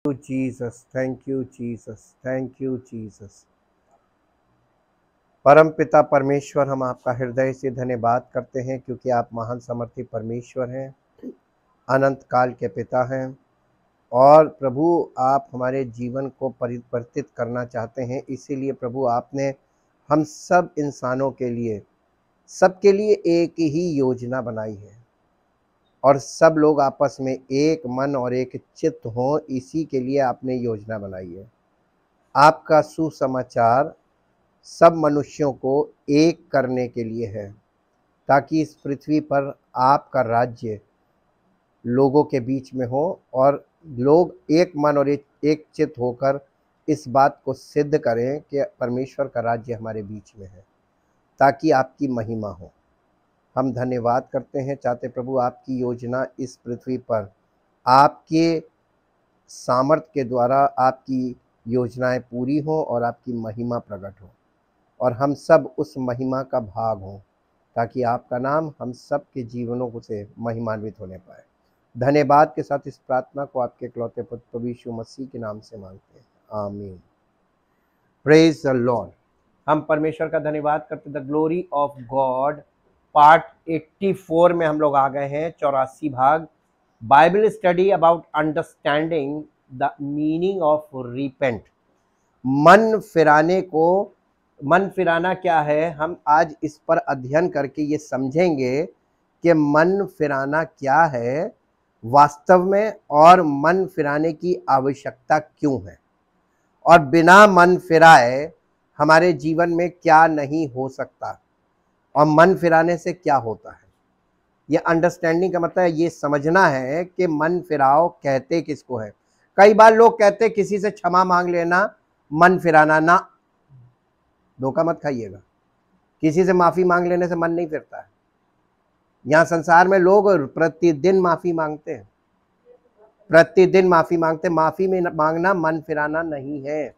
you, Jesus. Thank you, Jesus. Thank you, Jesus. परम पिता परमेश्वर, हम आपका हृदय से धन्यवाद करते हैं क्योंकि आप महान समर्थी परमेश्वर हैं, अनंत काल के पिता हैं। और प्रभु, आप हमारे जीवन को परिवर्तित करना चाहते हैं। इसीलिए प्रभु, आपने हम सब इंसानों के लिए, सबके लिए एक ही योजना बनाई है और सब लोग आपस में एक मन और एक चित्त हों, इसी के लिए आपने योजना बनाई है। आपका सुसमाचार सब मनुष्यों को एक करने के लिए है, ताकि इस पृथ्वी पर आपका राज्य लोगों के बीच में हो और लोग एक मन और एक चित्त होकर इस बात को सिद्ध करें कि परमेश्वर का राज्य हमारे बीच में है, ताकि आपकी महिमा हो। हम धन्यवाद करते हैं, चाहते प्रभु आपकी योजना इस पृथ्वी पर आपके सामर्थ्य के द्वारा आपकी योजनाएं पूरी हो और आपकी महिमा प्रकट हो और हम सब उस महिमा का भाग हों, ताकि आपका नाम हम सब के जीवनों से महिमान्वित होने पाए। धन्यवाद के साथ इस प्रार्थना को आपके इकलौते पुत्र प्रभु यीशु मसीह के नाम से मांगते हैं, आमीन। Praise the Lord. हम परमेश्वर का धन्यवाद करते। The glory of God part 84 में हम लोग आ गए हैं, 84 भाग। Bible study about understanding the meaning of repent. मन फिराना क्या है, हम आज इस पर अध्ययन करके ये समझेंगे कि मन फिराना क्या है वास्तव में, और मन फिराने की आवश्यकता क्यों है, और बिना मन फिराए हमारे जीवन में क्या नहीं हो सकता, और मन फिराने से क्या होता है। ये अंडरस्टैंडिंग का मतलब ये समझना है कि मन फिराओ कहते किसको है। कई बार लोग कहते किसी से क्षमा मांग लेना मन फिराना, ना, धोखा मत खाइएगा। किसी से माफी मांग लेने से मन नहीं फिरता है। यहाँ संसार में लोग प्रतिदिन माफी मांगते हैं, प्रतिदिन माफी मांगते। माफी में मांगना मन फिराना नहीं है।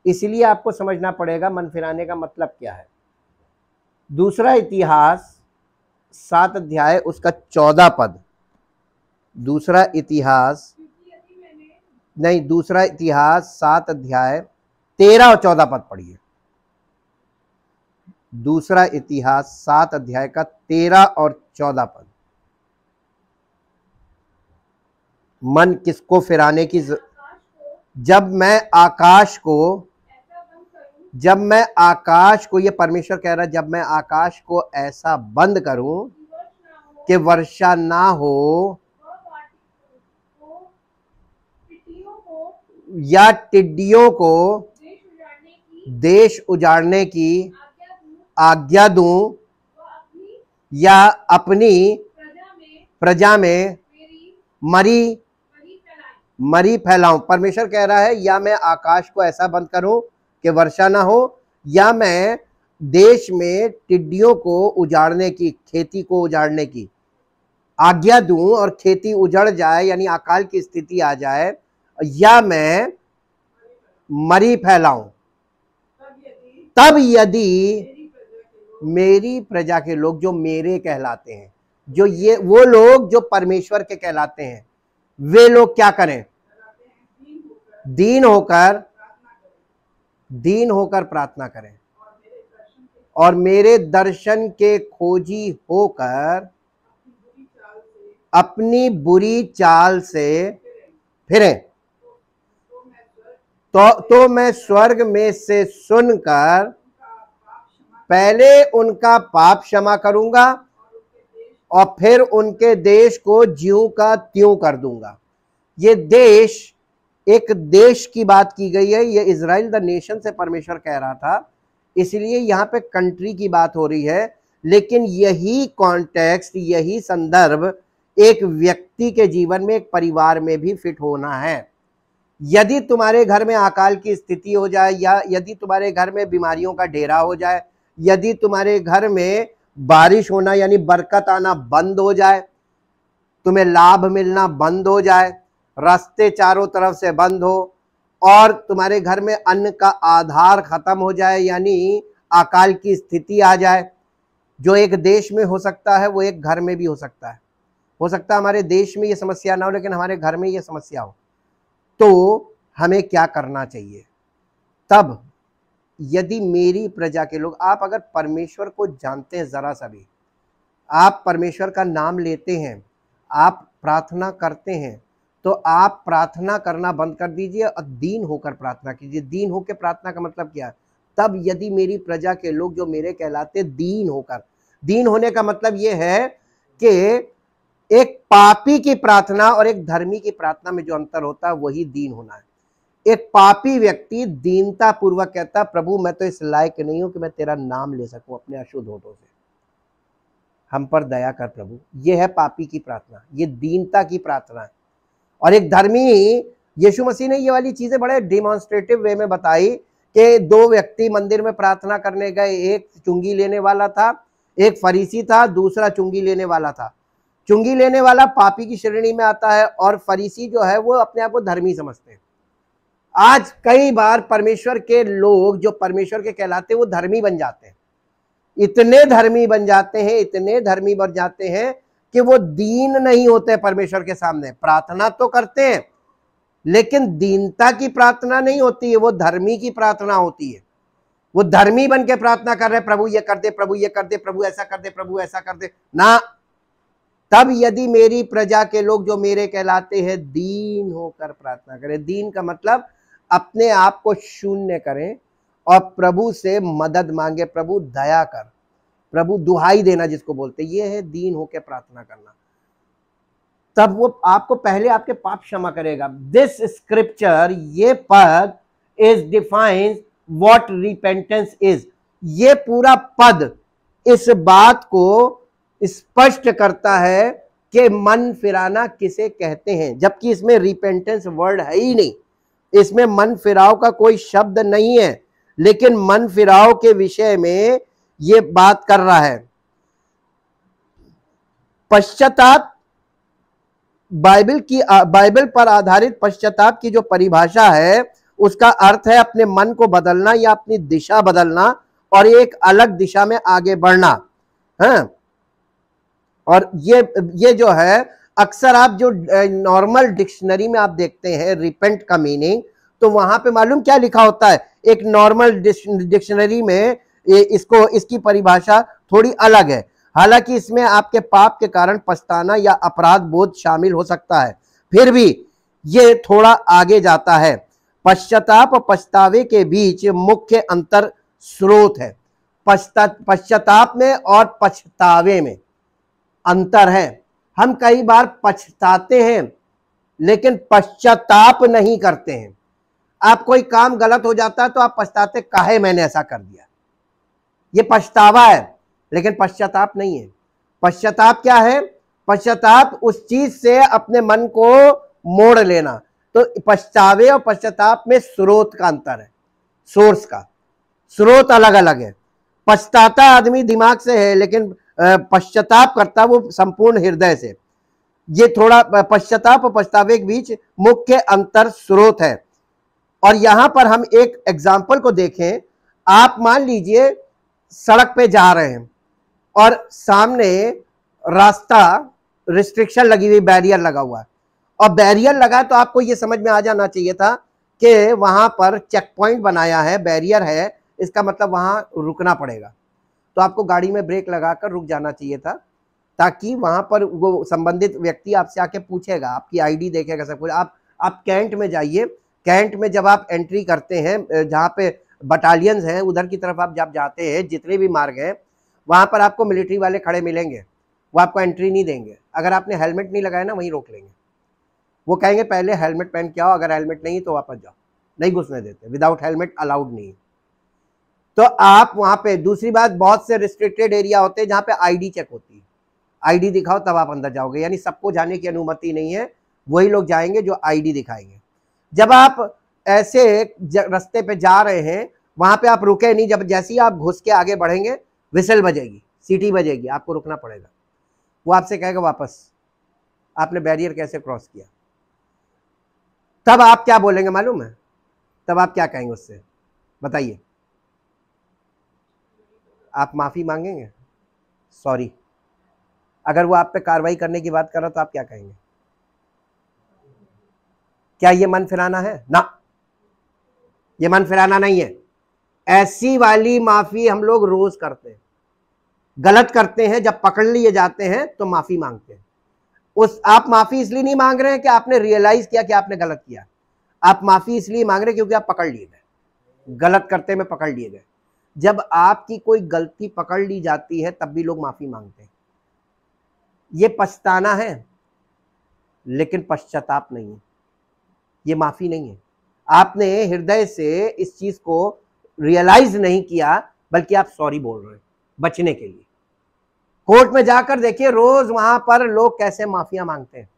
इसलिए आपको समझना पड़ेगा मन फिराने का मतलब क्या है। दूसरा इतिहास 7 अध्याय उसका 14 पद, दूसरा इतिहास 7 अध्याय 13 और 14 पद पढ़िए। दूसरा इतिहास 7 अध्याय का 13 और 14 पद। मन किसको फिराने की जब मैं आकाश को, ये परमेश्वर कह रहा है, जब मैं आकाश को ऐसा बंद करूं कि वर्षा ना हो या टिड्डियों को देश उजाड़ने की आज्ञा दूं या अपनी प्रजा में मरी फैलाऊं। परमेश्वर कह रहा है, या मैं आकाश को ऐसा बंद करूं कि वर्षा ना हो, या मैं देश में टिड्डियों को उजाड़ने की, खेती को उजाड़ने की आज्ञा दूं और खेती उजड़ जाए, यानी अकाल की स्थिति आ जाए, या मैं मरी फैलाऊं। तब यदि मेरी प्रजा के लोग, जो मेरे कहलाते हैं, जो ये वो लोग जो परमेश्वर के कहलाते हैं, वे लोग क्या करें? दीन होकर प्रार्थना करें और मेरे दर्शन के खोजी होकर अपनी बुरी चाल से फिरें, तो मैं स्वर्ग में से सुनकर पहले उनका पाप क्षमा करूंगा और फिर उनके देश को ज्यों का त्यों कर दूंगा। ये देश, एक देश की बात की गई है। ये इजराइल द नेशन से परमेश्वर कह रहा था, इसलिए यहाँ पे कंट्री की बात हो रही है। लेकिन यही कॉन्टेक्स्ट, यही संदर्भ एक व्यक्ति के जीवन में, एक परिवार में भी फिट होना है। यदि तुम्हारे घर में अकाल की स्थिति हो जाए, या यदि तुम्हारे घर में बीमारियों का डेरा हो जाए, यदि तुम्हारे घर में बारिश होना यानी बरकत आना बंद हो जाए, तुम्हें लाभ मिलना बंद हो जाए, रास्ते चारों तरफ से बंद हो, और तुम्हारे घर में अन्न का आधार खत्म हो जाए, यानी अकाल की स्थिति आ जाए, जो एक देश में हो सकता है वो एक घर में भी हो सकता है। हमारे देश में ये समस्या ना हो, लेकिन हमारे घर में ये समस्या हो। तो हमें क्या करना चाहिए। तब यदि मेरी प्रजा के लोग, आप अगर परमेश्वर को जानते हैं, जरा सा भी आप परमेश्वर का नाम लेते हैं, आप प्रार्थना करते हैं, तो आप प्रार्थना करना बंद कर दीजिए और दीन होकर प्रार्थना कीजिए। दीन होकर प्रार्थना का मतलब क्या है? तब यदि मेरी प्रजा के लोग जो मेरे कहलाते दीन होकर, दीन होने का मतलब यह है कि एक पापी की प्रार्थना और एक धर्मी की प्रार्थना में जो अंतर होता है वही दीन होना है। एक पापी व्यक्ति दीनता पूर्वक कहता, प्रभु मैं तो इस लायक नहीं हूं कि मैं तेरा नाम ले सकूं अपने अशुद्ध होठों से, हम पर दया कर प्रभु। यह है पापी की प्रार्थना, ये दीनता की प्रार्थना है। और एक धर्मी, यीशु मसीह ने ये वाली चीजें बड़े डिमॉन्स्ट्रेटिव वे में बताई कि दो व्यक्ति मंदिर में प्रार्थना करने गए, एक चुंगी लेने वाला था, एक फरीसी था, दूसरा चुंगी लेने वाला था। चुंगी लेने वाला पापी की श्रेणी में आता है और फरीसी जो है वो अपने आप को धर्मी समझते हैं। आज कई बार परमेश्वर के लोग जो परमेश्वर के कहलाते हैं वो धर्मी बन जाते हैं, इतने धर्मी बन जाते हैं, इतने धर्मी बन जाते हैं कि वो दीन नहीं होते परमेश्वर के सामने। प्रार्थना तो करते हैं लेकिन दीनता की प्रार्थना नहीं होती है, वो धर्मी की प्रार्थना होती है। वो धर्मी बन के प्रार्थना कर रहे, प्रभु ये कर दे, प्रभु ये कर दे, प्रभु ऐसा कर दे, प्रभु ऐसा कर दे ना। तब यदि मेरी प्रजा के लोग जो मेरे कहलाते हैं दीन होकर प्रार्थना करें, दीन का मतलब अपने आप को शून्य करें और प्रभु से मदद मांगे, प्रभु दया कर, प्रभु दुहाई देना जिसको बोलते, ये है दीन होकर प्रार्थना करना। तब वो आपको पहले आपके पाप क्षमा करेगा। दिस स्क्रिप्चर, ये पद is defines what repentance is. ये पूरा पद इस बात को स्पष्ट करता है कि मन फिराना किसे कहते हैं, जबकि इसमें रिपेंटेंस वर्ड है ही नहीं, इसमें मन फिराव का कोई शब्द नहीं है, लेकिन मन फिराव के विषय में ये बात कर रहा है। पश्चाताप, बाइबल पर आधारित पश्चाताप की जो परिभाषा है उसका अर्थ है अपने मन को बदलना या अपनी दिशा बदलना और एक अलग दिशा में आगे बढ़ना है। और ये जो है अक्सर आप जो नॉर्मल डिक्शनरी में आप देखते हैं रिपेंट का मीनिंग, तो वहां पे मालूम क्या लिखा होता है? एक नॉर्मल डिक्शनरी में इसकी परिभाषा थोड़ी अलग है। हालांकि इसमें आपके पाप के कारण पछताना या अपराध बोध शामिल हो सकता है, फिर भी ये थोड़ा आगे जाता है। पश्चाताप और पछतावे के बीच मुख्य अंतर स्रोत है। पश्चाताप में और पछतावे में अंतर है। हम कई बार पछताते हैं लेकिन पश्चाताप नहीं करते हैं। आप कोई काम गलत हो जाता है तो आप पछताते, काहे मैंने ऐसा कर दिया, ये पछतावा है, लेकिन पश्चाताप नहीं है। पश्चाताप क्या है? पश्चाताप उस चीज से अपने मन को मोड़ लेना। तो पछतावे और पश्चाताप में स्रोत का अंतर है, सोर्स का स्रोत अलग अलग है। पछताता आदमी दिमाग से है, लेकिन पश्चाताप करता वो संपूर्ण हृदय से। ये थोड़ा पश्चाताप और पछतावे के बीच मुख्य अंतर स्रोत है। और यहां पर हम एक एग्जाम्पल को देखें। आप मान लीजिए सड़क पे जा रहे हैं और सामने रास्ता रिस्ट्रिक्शन लगी हुई, बैरियर लगा हुआ है, और बैरियर लगा तो आपको ये समझ में आ जाना चाहिए था कि वहां पर चेक पॉइंट बनाया है, बैरियर है, इसका मतलब वहां रुकना पड़ेगा। तो आपको गाड़ी में ब्रेक लगाकर रुक जाना चाहिए था, ताकि वहां पर वो संबंधित व्यक्ति आपसे आके पूछेगा, आपकी आईडी देखेगा, सब कुछ। आप कैंट में जाइए, कैंट में जब आप एंट्री करते हैं, जहाँ पे बटालियंस हैं उधर की तरफ आप जब जाते हैं, जितने भी मार्ग हैं वहां पर आपको मिलिट्री वाले खड़े मिलेंगे, वो आपको एंट्री नहीं देंगे। अगर आपने हेलमेट नहीं लगाया ना, वहीं रोक लेंगे। वो कहेंगे पहले हेलमेट पहन के आओ, अगर हेलमेट नहीं तो वापस जाओ, नहीं घुसने देते, विदाउट हेलमेट अलाउड नहीं। तो आप वहां पे, दूसरी बात, बहुत से रिस्ट्रिक्टेड एरिया होते हैं जहां पे आईडी चेक होती है, आईडी दिखाओ तब आप अंदर जाओगे, यानी सबको जाने की अनुमति नहीं है, वही लोग जाएंगे जो आईडी दिखाएंगे। जब आप ऐसे रास्ते पे जा रहे हैं, वहां पे आप रुके नहीं, जब जैसे ही आप घुस के आगे बढ़ेंगे विसल बजेगी, सीटी बजेगी, आपको रुकना पड़ेगा। वो आपसे कहेगा वापस आपने बैरियर कैसे क्रॉस किया। तब आप क्या बोलेंगे मालूम है? तब आप क्या कहेंगे उससे, बताइए? आप माफी मांगेंगे, सॉरी। अगर वो आप पे कार्रवाई करने की बात कर रहा तो आप क्या कहेंगे? क्या ये मन फिराना है? ना, ये मन फिराना नहीं है। ऐसी वाली माफी हम लोग रोज करते हैं। गलत करते हैं, जब पकड़ लिए जाते हैं तो माफी मांगते हैं। आप माफी इसलिए नहीं मांग रहे हैं कि आपने रियलाइज किया कि आपने गलत किया। आप माफी इसलिए मांग रहे हैं क्योंकि आप पकड़ लिए गए, गलत करते में पकड़ लिए गए। जब आपकी कोई गलती पकड़ ली जाती है तब भी लोग माफी मांगते हैं। ये पछताना है, लेकिन पश्चाताप नहीं है, ये माफी नहीं है। आपने हृदय से इस चीज को रियलाइज नहीं किया, बल्कि आप सॉरी बोल रहे हैं बचने के लिए। कोर्ट में जाकर देखिए, रोज वहां पर लोग कैसे माफिया मांगते हैं।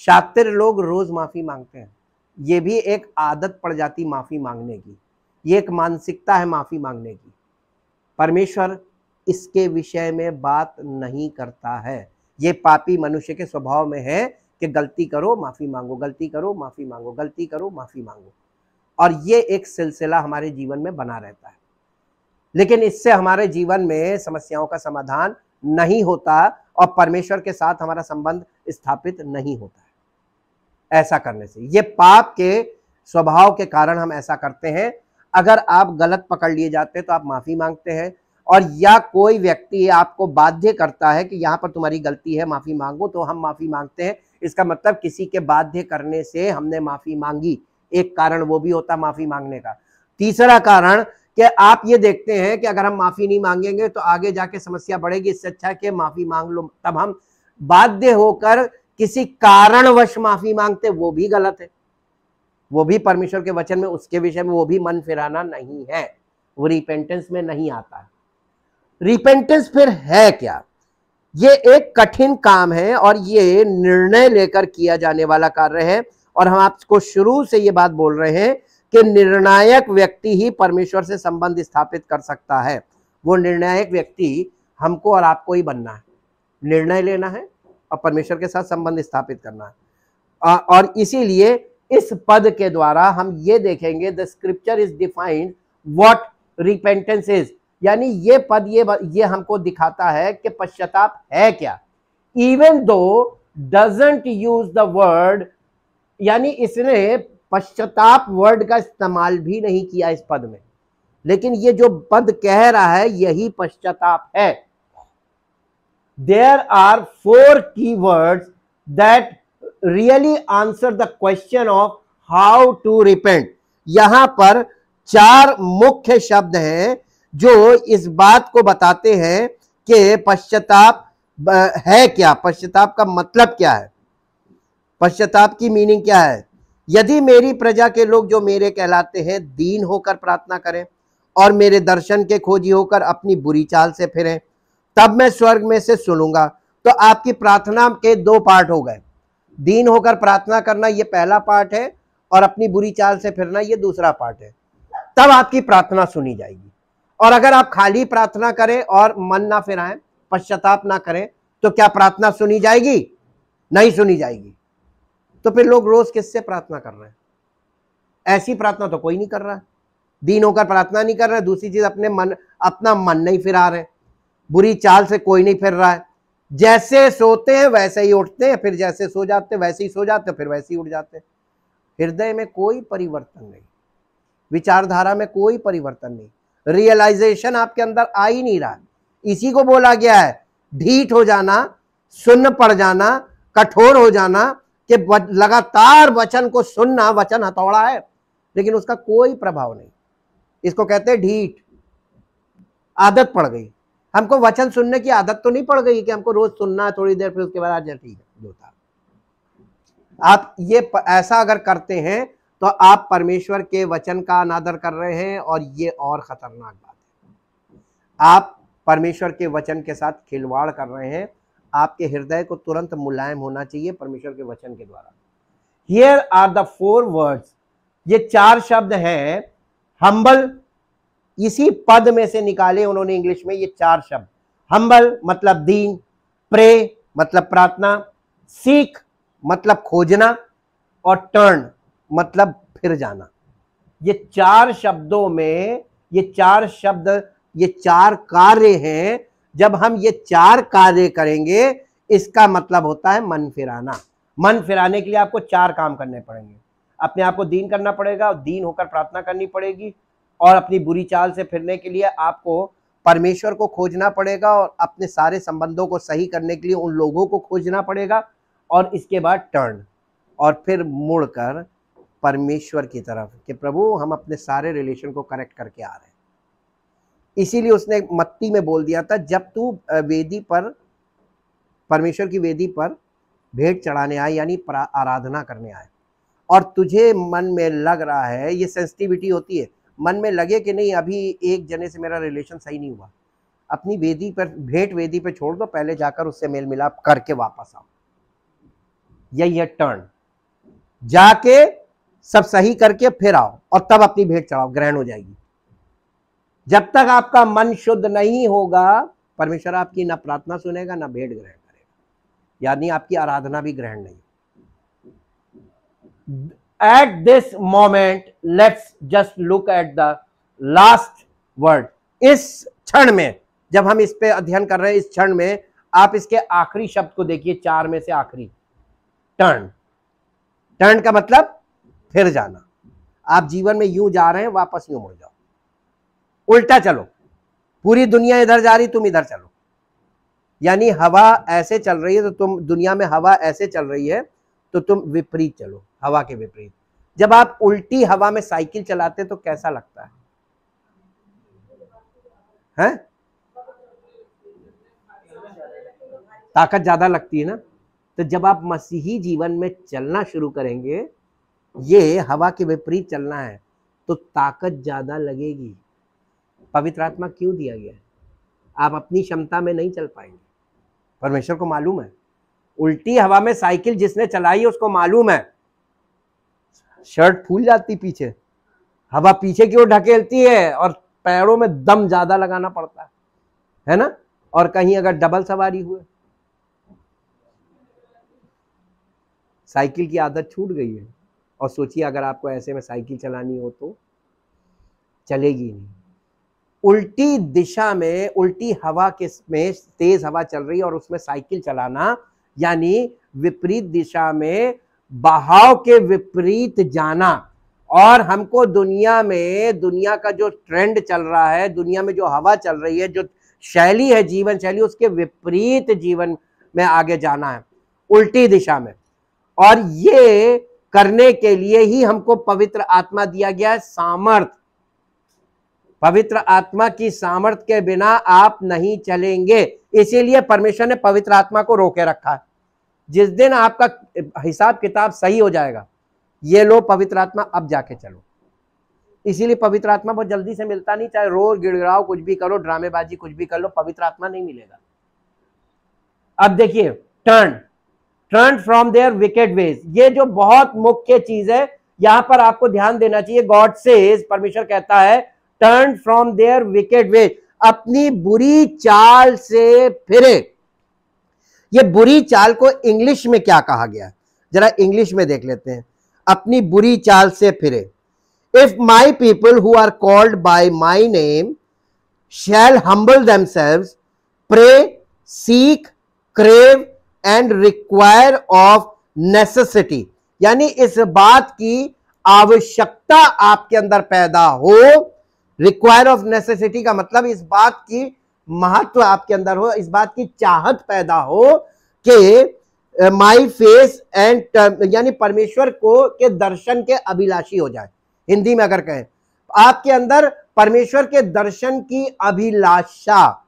शातिर लोग रोज माफी मांगते हैं। ये भी एक आदत पड़ जाती माफी मांगने की, ये एक मानसिकता है माफी मांगने की। परमेश्वर इसके विषय में बात नहीं करता है। ये पापी मनुष्य के स्वभाव में है कि गलती करो माफी मांगो, गलती करो माफी मांगो, गलती करो माफी मांगो, और ये एक सिलसिला हमारे जीवन में बना रहता है। लेकिन इससे हमारे जीवन में समस्याओं का समाधान नहीं होता और परमेश्वर के साथ हमारा संबंध स्थापित नहीं होता है। ऐसा करने से, ये पाप के स्वभाव के कारण हम ऐसा करते हैं। अगर आप गलत पकड़ लिए जाते हैं तो आप माफी मांगते हैं, और या कोई व्यक्ति आपको बाध्य करता है कि यहां पर तुम्हारी गलती है, माफी मांगो, तो हम माफी मांगते हैं। इसका मतलब किसी के बाध्य करने से हमने माफी मांगी। एक कारण वो भी होता माफी मांगने का। तीसरा कारण कि आप ये देखते हैं कि अगर हम माफी नहीं मांगेंगे तो आगे जाके समस्या बढ़ेगी, इससे अच्छा है कि माफी मांग लो। तब हम बाध्य होकर किसी कारणवश माफी मांगते, वो भी गलत है। वो भी परमेश्वर के वचन में उसके विषय में वो भी मन फिराना नहीं है, वो रिपेंटेंस में नहीं आता है। रिपेंटेंस फिर है क्या? ये एक कठिन काम है और ये निर्णय लेकर किया जाने वाला कार्य है। और हम आपको शुरू से ये बात बोल रहे हैं कि निर्णायक व्यक्ति ही परमेश्वर से संबंध स्थापित कर सकता है। वो निर्णायक व्यक्ति हमको और आपको ही बनना है, निर्णय लेना है और परमेश्वर के साथ संबंध स्थापित करना है। और इसीलिए इस पद के द्वारा हम ये देखेंगे, the scripture is defined what repentance is. यानी ये पद ये हमको दिखाता है कि पश्चाताप है क्या। Even though doesn't use the word, यानी इसने पश्चाताप वर्ड का इस्तेमाल भी नहीं किया इस पद में, लेकिन ये जो पद कह रहा है यही पश्चाताप है। There are 4 keywords that really answer the question of how to repent. यहां पर 4 मुख्य शब्द हैं जो इस बात को बताते हैं कि पश्चाताप है क्या, पश्चाताप का मतलब क्या है, पश्चाताप की मीनिंग क्या है। यदि मेरी प्रजा के लोग जो मेरे कहलाते हैं दीन होकर प्रार्थना करें और मेरे दर्शन के खोजी होकर अपनी बुरी चाल से फिरें, तब मैं स्वर्ग में से सुनूंगा। तो आपकी प्रार्थना के 2 पार्ट हो गए। दीन होकर प्रार्थना करना ये पहला पार्ट है, और अपनी बुरी चाल से फिरना ये दूसरा पार्ट है। तब आपकी प्रार्थना सुनी जाएगी। और अगर आप खाली प्रार्थना करें और मन ना फिराएं, पश्चाताप ना करें, तो क्या प्रार्थना सुनी जाएगी? नहीं सुनी जाएगी। तो फिर लोग रोज किससे प्रार्थना कर रहे हैं? ऐसी प्रार्थना तो कोई नहीं कर रहा है। दीन होकर प्रार्थना नहीं कर रहा है, दूसरी चीज अपना मन नहीं फिरा रहे, बुरी चाल से कोई नहीं फिर रहा है। जैसे सोते हैं वैसे ही उठते हैं, फिर जैसे सो जाते हैं वैसे ही सो जाते हैं, फिर वैसे ही उठ जाते हैं। हृदय में कोई परिवर्तन नहीं, विचारधारा में कोई परिवर्तन नहीं, रियलाइजेशन आपके अंदर आ ही नहीं रहा। इसी को बोला गया है ढीठ हो जाना, सुन्न पड़ जाना, कठोर हो जाना, कि लगातार वचन को सुनना। वचन हथौड़ा है लेकिन उसका कोई प्रभाव नहीं। इसको कहते हैं ढीठ, आदत पड़ गई। हमको वचन सुनने की आदत तो नहीं पड़ गई कि हमको रोज सुनना है थोड़ी देर, फिर उसके बाद आज ठीक है जो था। आप ये ऐसा अगर करते हैं तो आप परमेश्वर के वचन का अनादर कर रहे हैं, और ये और खतरनाक बात है। आप परमेश्वर के वचन के साथ खिलवाड़ कर रहे हैं। आपके हृदय को तुरंत मुलायम होना चाहिए परमेश्वर के वचन के द्वारा। हियर आर द 4 वर्ड्स, ये 4 शब्द हैं। हम्बल, इसी पद में से निकाले उन्होंने इंग्लिश में ये 4 शब्द। हम्बल मतलब दीन, प्रे मतलब प्रार्थना, सीक मतलब खोजना, और टर्न मतलब फिर जाना। ये 4 शब्दों में ये 4 शब्द, ये 4 कार्य हैं। जब हम ये 4 कार्य करेंगे, इसका मतलब होता है मन फिराना। मन फिराने के लिए आपको 4 काम करने पड़ेंगे। अपने आप को दीन करना पड़ेगा, दीन होकर प्रार्थना करनी पड़ेगी, और अपनी बुरी चाल से फिरने के लिए आपको परमेश्वर को खोजना पड़ेगा, और अपने सारे संबंधों को सही करने के लिए उन लोगों को खोजना पड़ेगा, और इसके बाद टर्न, और फिर मुड़कर परमेश्वर की तरफ कि प्रभु हम अपने सारे रिलेशन को करेक्ट करके आ रहे हैं। इसीलिए उसने मत्ती में बोल दिया था, जब तू वेदी पर, परमेश्वर की वेदी पर भेंट चढ़ाने आए यानी आराधना करने आए, और तुझे मन में लग रहा है, ये सेंसिटिविटी होती है, मन में लगे कि नहीं अभी एक जने से मेरा रिलेशन सही नहीं हुआ, अपनी वेदी पर, भेंट वेदी पर छोड़ दो, पहले जाकर उससे मेल मिलाप करके वापस आओ। यही है टर्न, जाके सब सही करके फिर आओ और तब अपनी भेंट चढ़ाओ, ग्रहण हो जाएगी। जब तक आपका मन शुद्ध नहीं होगा, परमेश्वर आपकी ना प्रार्थना सुनेगा ना भेंट ग्रहण करेगा, यानी आपकी आराधना भी ग्रहण नहीं। At this moment, let's just look at the last word. इस क्षण में, जब हम इस पे अध्ययन कर रहे हैं, इस क्षण में आप इसके आखिरी शब्द को देखिए, 4 में से आखिरी, टर्न। टर्न का मतलब फिर जाना। आप जीवन में यूं जा रहे हैं, वापस यूं मुड़ जाओ, उल्टा चलो। पूरी दुनिया इधर जा रही, तुम इधर चलो। यानी हवा ऐसे चल रही है तो तुम, दुनिया में हवा ऐसे चल रही है तो तुम विपरीत चलो, हवा के विपरीत। जब आप उल्टी हवा में साइकिल चलाते तो कैसा लगता है? हैं? ताकत ज्यादा लगती है ना। तो जब आप मसीही जीवन में चलना शुरू करेंगे, ये हवा के विपरीत चलना है, तो ताकत ज्यादा लगेगी। पवित्र आत्मा क्यों दिया गया है? आप अपनी क्षमता में नहीं चल पाएंगे, परमेश्वर को मालूम है। उल्टी हवा में साइकिल जिसने चलाई है उसको मालूम है, शर्ट फूल जाती पीछे, हवा पीछे की ओर ढकेलती है और पैरों में दम ज्यादा लगाना पड़ता है ना। और कहीं अगर डबल सवारी हुए, साइकिल की आदत छूट गई है, और सोचिए अगर आपको ऐसे में साइकिल चलानी हो तो चलेगी नहीं। उल्टी दिशा में, उल्टी हवा के में तेज हवा चल रही है और उसमें साइकिल चलाना, यानी विपरीत दिशा में, बहाव के विपरीत जाना। और हमको दुनिया में, दुनिया का जो ट्रेंड चल रहा है, दुनिया में जो हवा चल रही है, जो शैली है, जीवन शैली, उसके विपरीत जीवन में आगे जाना है, उल्टी दिशा में। और ये करने के लिए ही हमको पवित्र आत्मा दिया गया है, सामर्थ। पवित्र आत्मा की सामर्थ के बिना आप नहीं चलेंगे। इसीलिए परमेश्वर ने पवित्र आत्मा को रोके रखा है। जिस दिन आपका हिसाब किताब सही हो जाएगा, ये लो पवित्र आत्मा, अब जाके चलो। इसीलिए पवित्र आत्मा बहुत जल्दी से मिलता नहीं, चाहे रो गिड़गिड़ाओ, कुछ भी करो, ड्रामेबाजी कुछ भी कर लो, पवित्र आत्मा नहीं मिलेगा। अब देखिए, turn from their wicked ways, ये जो बहुत मुख्य चीज है, यहां पर आपको ध्यान देना चाहिए। गॉड सेज, परमेश्वर कहता है, turn from their wicked ways, अपनी बुरी चाल से फिरे। ये बुरी चाल को इंग्लिश में क्या कहा गया, जरा इंग्लिश में देख लेते हैं। अपनी बुरी चाल से फिरे। If my people who are called by my name shall humble themselves, pray, seek, crave and require of necessity, यानी इस बात की आवश्यकता आपके अंदर पैदा हो। रिक्वायर ऑफ नेसेसिटी का मतलब इस बात की महत्व आपके अंदर हो, इस बात की चाहत पैदा हो कि माई फेस एंड, यानी परमेश्वर को के दर्शन के अभिलाषी हो जाए। हिंदी में अगर कहें, आपके अंदर परमेश्वर के दर्शन की अभिलाषा,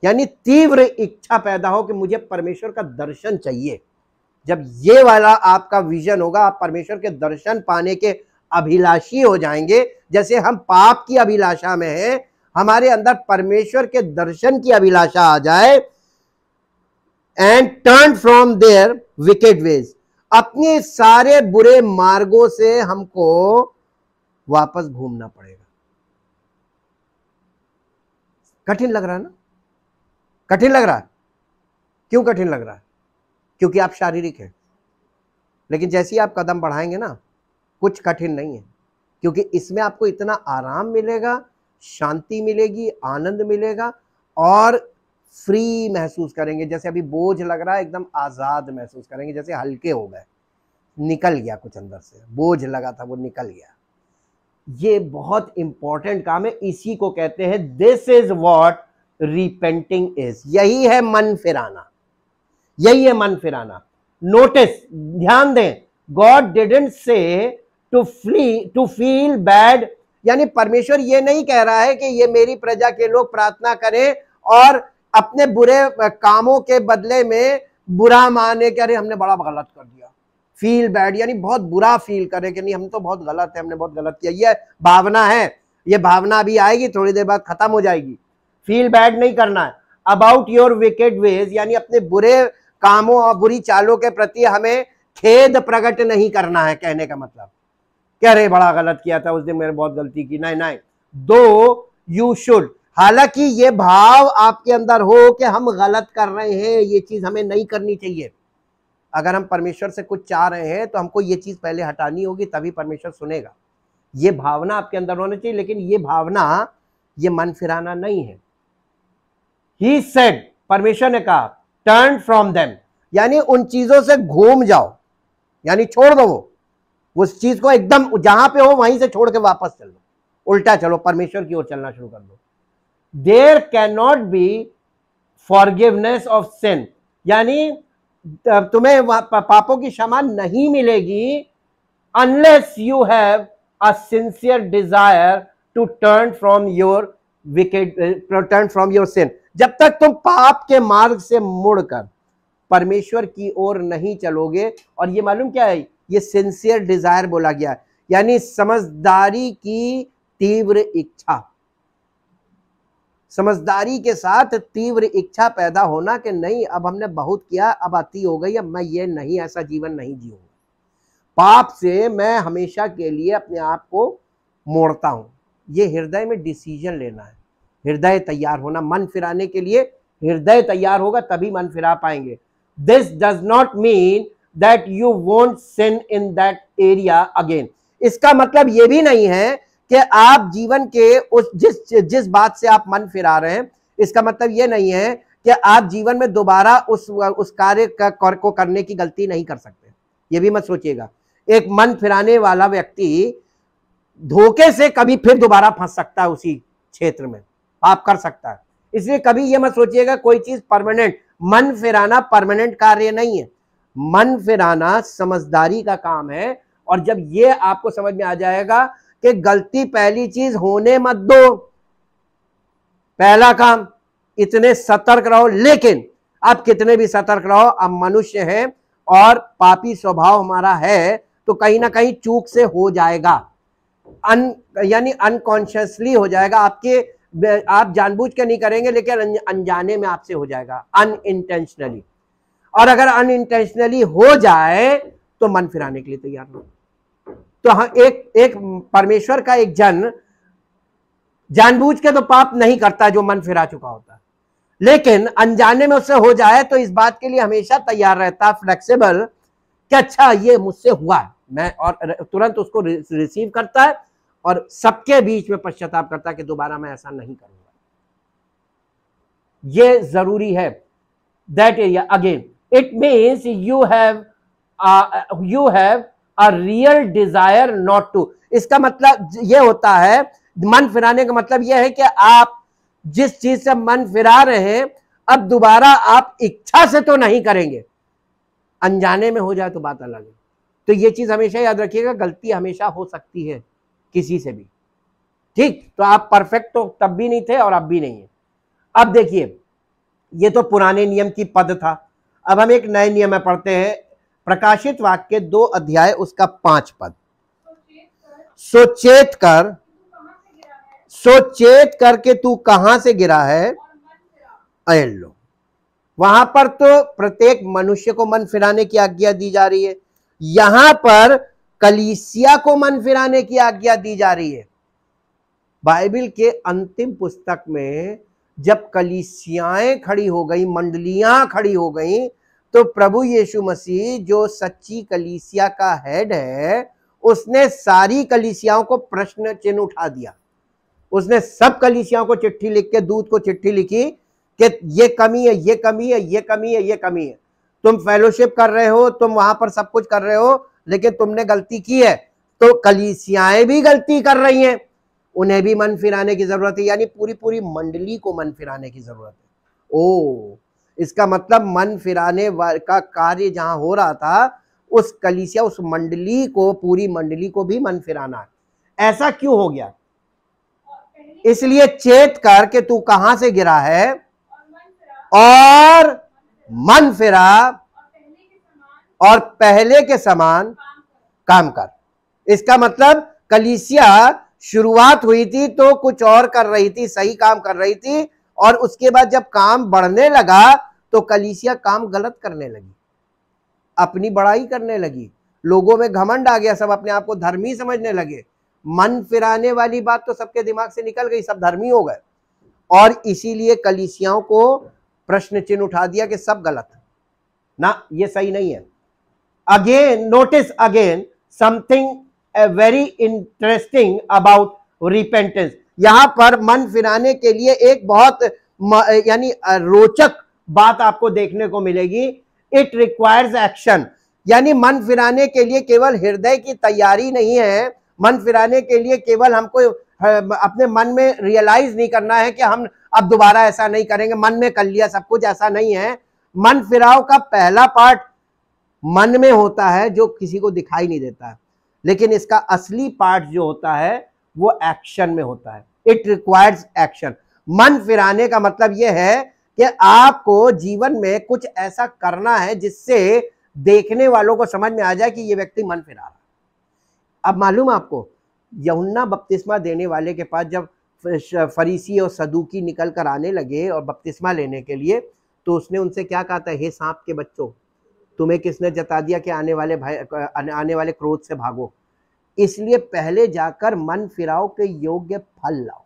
यानी तीव्र इच्छा पैदा हो कि मुझे परमेश्वर का दर्शन चाहिए। जब ये वाला आपका विजन होगा, आप परमेश्वर के दर्शन पाने के अभिलाषी हो जाएंगे। जैसे हम पाप की अभिलाषा में हैं, हमारे अंदर परमेश्वर के दर्शन की अभिलाषा आ जाए। And turn from their wicked ways, अपने सारे बुरे मार्गों से हमको वापस घूमना पड़ेगा। कठिन लग रहा है ना? कठिन लग रहा है। क्यों कठिन लग रहा है? क्योंकि आप शारीरिक हैं। लेकिन जैसे ही आप कदम बढ़ाएंगे ना, कुछ कठिन नहीं है, क्योंकि इसमें आपको इतना आराम मिलेगा, शांति मिलेगी, आनंद मिलेगा, और फ्री महसूस करेंगे, जैसे अभी बोझ लग रहा है एकदम आज़ाद महसूस करेंगे, जैसे हल्के हो गए, निकल गया कुछ अंदर से, बोझ लगा था वो निकल गया। ये बहुत इंपॉर्टेंट काम है, इसी को कहते हैं this is what repenting is. यही है मन फिराना, यही है मन फिराना। नोटिस, ध्यान दें, God didn't say to feel bad, यानी परमेश्वर ये नहीं कह रहा है कि ये मेरी प्रजा के लोग प्रार्थना करें और अपने बुरे कामों के बदले में बुरा माने कि अरे हमने बड़ा गलत कर दिया, फील बैड यानी बहुत बुरा फील करे कि नहीं हम तो बहुत गलत है, हमने बहुत गलत किया। ये भावना है, ये भावना अभी आएगी, थोड़ी देर बाद खत्म हो जाएगी। फील बैड नहीं करना है अबाउट योर विकेड वेज, यानी अपने बुरे कामों और बुरी चालों के प्रति हमें खेद प्रकट नहीं करना है। कहने का मतलब कह रहे बड़ा गलत किया था उस दिन, मैंने बहुत गलती की, नहीं नहीं, दो यू शुड, हालांकि ये भाव आपके अंदर हो कि हम गलत कर रहे हैं, ये चीज हमें नहीं करनी चाहिए। अगर हम परमेश्वर से कुछ चाह रहे हैं तो हमको ये चीज पहले हटानी होगी, तभी परमेश्वर सुनेगा। ये भावना आपके अंदर होनी चाहिए, लेकिन ये भावना ये मन फिराना नहीं है। ही सेड, परमेश्वर ने कहा, टर्न फ्रॉम देम, यानी उन चीजों से घूम जाओ, यानी छोड़ दो वो उस चीज को, एकदम जहां पे हो वहीं से छोड़ के वापस चल लो, उल्टा चलो, परमेश्वर की ओर चलना शुरू कर दो। There can not be forgiveness of sin, यानी तुम्हें पापों की क्षमा नहीं मिलेगी unless you have a sincere desire to turn from your wicked, turn from your sin. जब तक तुम पाप के मार्ग से मुड़कर परमेश्वर की ओर नहीं चलोगे, और ये मालूम क्या है, ये सिंसियर डिजायर बोला गया, यानी समझदारी की तीव्र इच्छा, समझदारी के साथ तीव्र इच्छा पैदा होना कि नहीं अब हमने बहुत किया, अब अति हो गई, अब मैं ये नहीं, ऐसा जीवन नहीं जीऊंगा, पाप से मैं हमेशा के लिए अपने आप को मोड़ता हूं। ये हृदय में डिसीजन लेना है, हृदय तैयार होना, मन फिराने के लिए हृदय तैयार होगा तभी मन फिरा पाएंगे। This does not mean that you won't sin in that area again, इसका मतलब ये भी नहीं है कि आप जीवन के उस जिस बात से आप मन फिरा रहे हैं, इसका मतलब ये नहीं है कि आप जीवन में दोबारा उस कार्य को करने की गलती नहीं कर सकते, ये भी मत सोचिएगा। एक मन फिराने वाला व्यक्ति धोखे से कभी फिर दोबारा फंस सकता है उसी क्षेत्र में, आप कर सकता है, इसलिए कभी ये मत सोचिएगा कोई चीज परमानेंट, मन फिराना परमानेंट कार्य नहीं है, मन फिराना समझदारी का काम है। और जब ये आपको समझ में आ जाएगा कि गलती पहली चीज होने मत दो, पहला काम इतने सतर्क रहो, लेकिन आप कितने भी सतर्क रहो, अब मनुष्य है और पापी स्वभाव हमारा है, तो कहीं ना कहीं चूक से हो जाएगा, यानी अनकॉन्शियसली हो जाएगा, आप जानबूझ के नहीं करेंगे लेकिन अनजाने में आपसे हो जाएगा, अनइंटेंशनली। और अगर अनइंटेंशनली हो जाए तो मन फिराने के लिए तैयार हो। तो हाँ, एक परमेश्वर का एक जन जानबूझ के तो पाप नहीं करता जो मन फिरा चुका होता है, लेकिन अनजाने में उससे हो जाए तो इस बात के लिए हमेशा तैयार रहता, फ्लेक्सिबल, कि अच्छा ये मुझसे हुआ है, मैं, और तुरंत उसको रिसीव करता है और सबके बीच में पश्चाताप करता है कि दोबारा मैं ऐसा नहीं करूंगा। ये जरूरी है। That area again it means you have a real desire not to, इसका मतलब यह होता है, मन फिराने का मतलब यह है कि आप जिस चीज से मन फिरा रहे हैं अब दोबारा आप इच्छा से तो नहीं करेंगे, अनजाने में हो जाए तो बात अलग है। तो ये चीज हमेशा याद रखिएगा, गलती हमेशा हो सकती है किसी से भी, ठीक। तो आप परफेक्ट तो तब भी नहीं थे और अब भी नहीं है। अब देखिए, ये तो पुराने नियम की पद था, अब हम एक नए नियम में पढ़ते हैं, प्रकाशित वाक्य 2 अध्याय उसका 5 पद। सोचेत करके तू कहां से गिरा है, लो, वहां पर तो प्रत्येक मनुष्य को मन फिराने की आज्ञा दी जा रही है, यहां पर कलीसिया को मन फिराने की आज्ञा दी जा रही है। बाइबल के अंतिम पुस्तक में जब कलीसियाएं खड़ी हो गई, मंडलियां खड़ी हो गई, तो प्रभु यीशु मसीह जो सच्ची कलीसिया का हेड है, उसने सारी कलीसियाओं को प्रश्न चिन्ह उठा दिया। उसने सब कलीसियाओं को चिट्ठी लिख के, दूत को चिट्ठी लिखी कि ये कमी है, ये कमी है, ये कमी है, ये कमी है। तुम फेलोशिप कर रहे हो, तुम वहां पर सब कुछ कर रहे हो, लेकिन तुमने गलती की है। तो कलीसियाएं भी गलती कर रही हैं, उन्हें भी मन फिराने की जरूरत है, यानी पूरी पूरी मंडली को मन फिराने की जरूरत है। ओ, इसका मतलब मन फिराने का कार्य जहां हो रहा था, उस कलीसिया, उस मंडली को, पूरी मंडली को भी मन फिराना है। ऐसा क्यों हो गया? इसलिए चेत कर के तू कहां से गिरा है और मन फिरा और पहले के समान काम कर। इसका मतलब कलीसिया शुरुआत हुई थी तो कुछ और कर रही थी, सही काम कर रही थी, और उसके बाद जब काम बढ़ने लगा तो कलीसिया काम गलत करने लगी, अपनी बड़ाई करने लगी, लोगों में घमंड आ गया, सब अपने आप को धर्मी समझने लगे। मन फिराने वाली बात तो सबके दिमाग से निकल गई, सब धर्मी हो गए, और इसीलिए कलीसियाओं को प्रश्न चिन्ह उठा दिया कि सब गलत है ना, ये सही नहीं है। Again notice again something very interesting about repentance. यहां पर मन फिराने के लिए एक बहुत यानी रोचक बात आपको देखने को मिलेगी। इट रिक्वायर्स एक्शन, यानी मन फिराने के लिए केवल हृदय की तैयारी नहीं है, मन फिराने के लिए केवल हमको अपने मन में रियलाइज नहीं करना है कि हम अब दोबारा ऐसा नहीं करेंगे, मन में कर लिया सब कुछ, ऐसा नहीं है। मन फिराव का पहला पार्ट मन में होता है जो किसी को दिखाई नहीं देता है, लेकिन इसका असली पार्ट जो होता है वो एक्शन में होता है। It requires action. मन फिराने का मतलब यह है कि आपको जीवन में कुछ ऐसा करना है जिससे देखने वालों को समझ में आ जाए कि ये व्यक्ति मन फिरा रहा है। अब मालूम आपको, यूहन्ना बपतिस्मा देने वाले के पास जब फरीसी और सदूकी निकल कर आने लगे और बपतिस्मा लेने के लिए, तो उसने उनसे क्या कहा था? हे सांप के बच्चों, तुम्हें किसने जता दिया कि आने वाले क्रोध से भागो। इसलिए पहले जाकर मन फिराव के योग्य फल लाओ।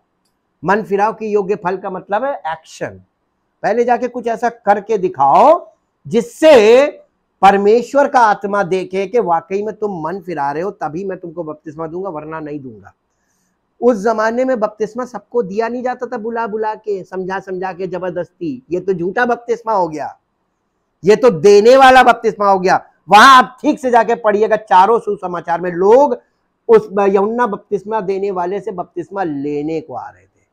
मन फिराव के योग्य फल का मतलब है एक्शन। पहले जाके कुछ ऐसा करके दिखाओ जिससे परमेश्वर का आत्मा देखे कि वाकई में तुम मन फिरा रहे हो, तभी मैं तुमको बपतिस्मा दूंगा, वरना नहीं दूंगा। उस जमाने में बपतिस्मा सबको दिया नहीं जाता था, बुला बुला के, समझा समझा के, जबरदस्ती। ये तो झूठा बपतिस्मा हो गया, ये तो देने वाला बपतिस्मा हो गया। वहां आप ठीक से जाके पढ़िएगा, चारों सुसमाचार में लोग उस यूहन्ना बपतिस्मा देने वाले से बपतिस्मा लेने को आ रहे थे,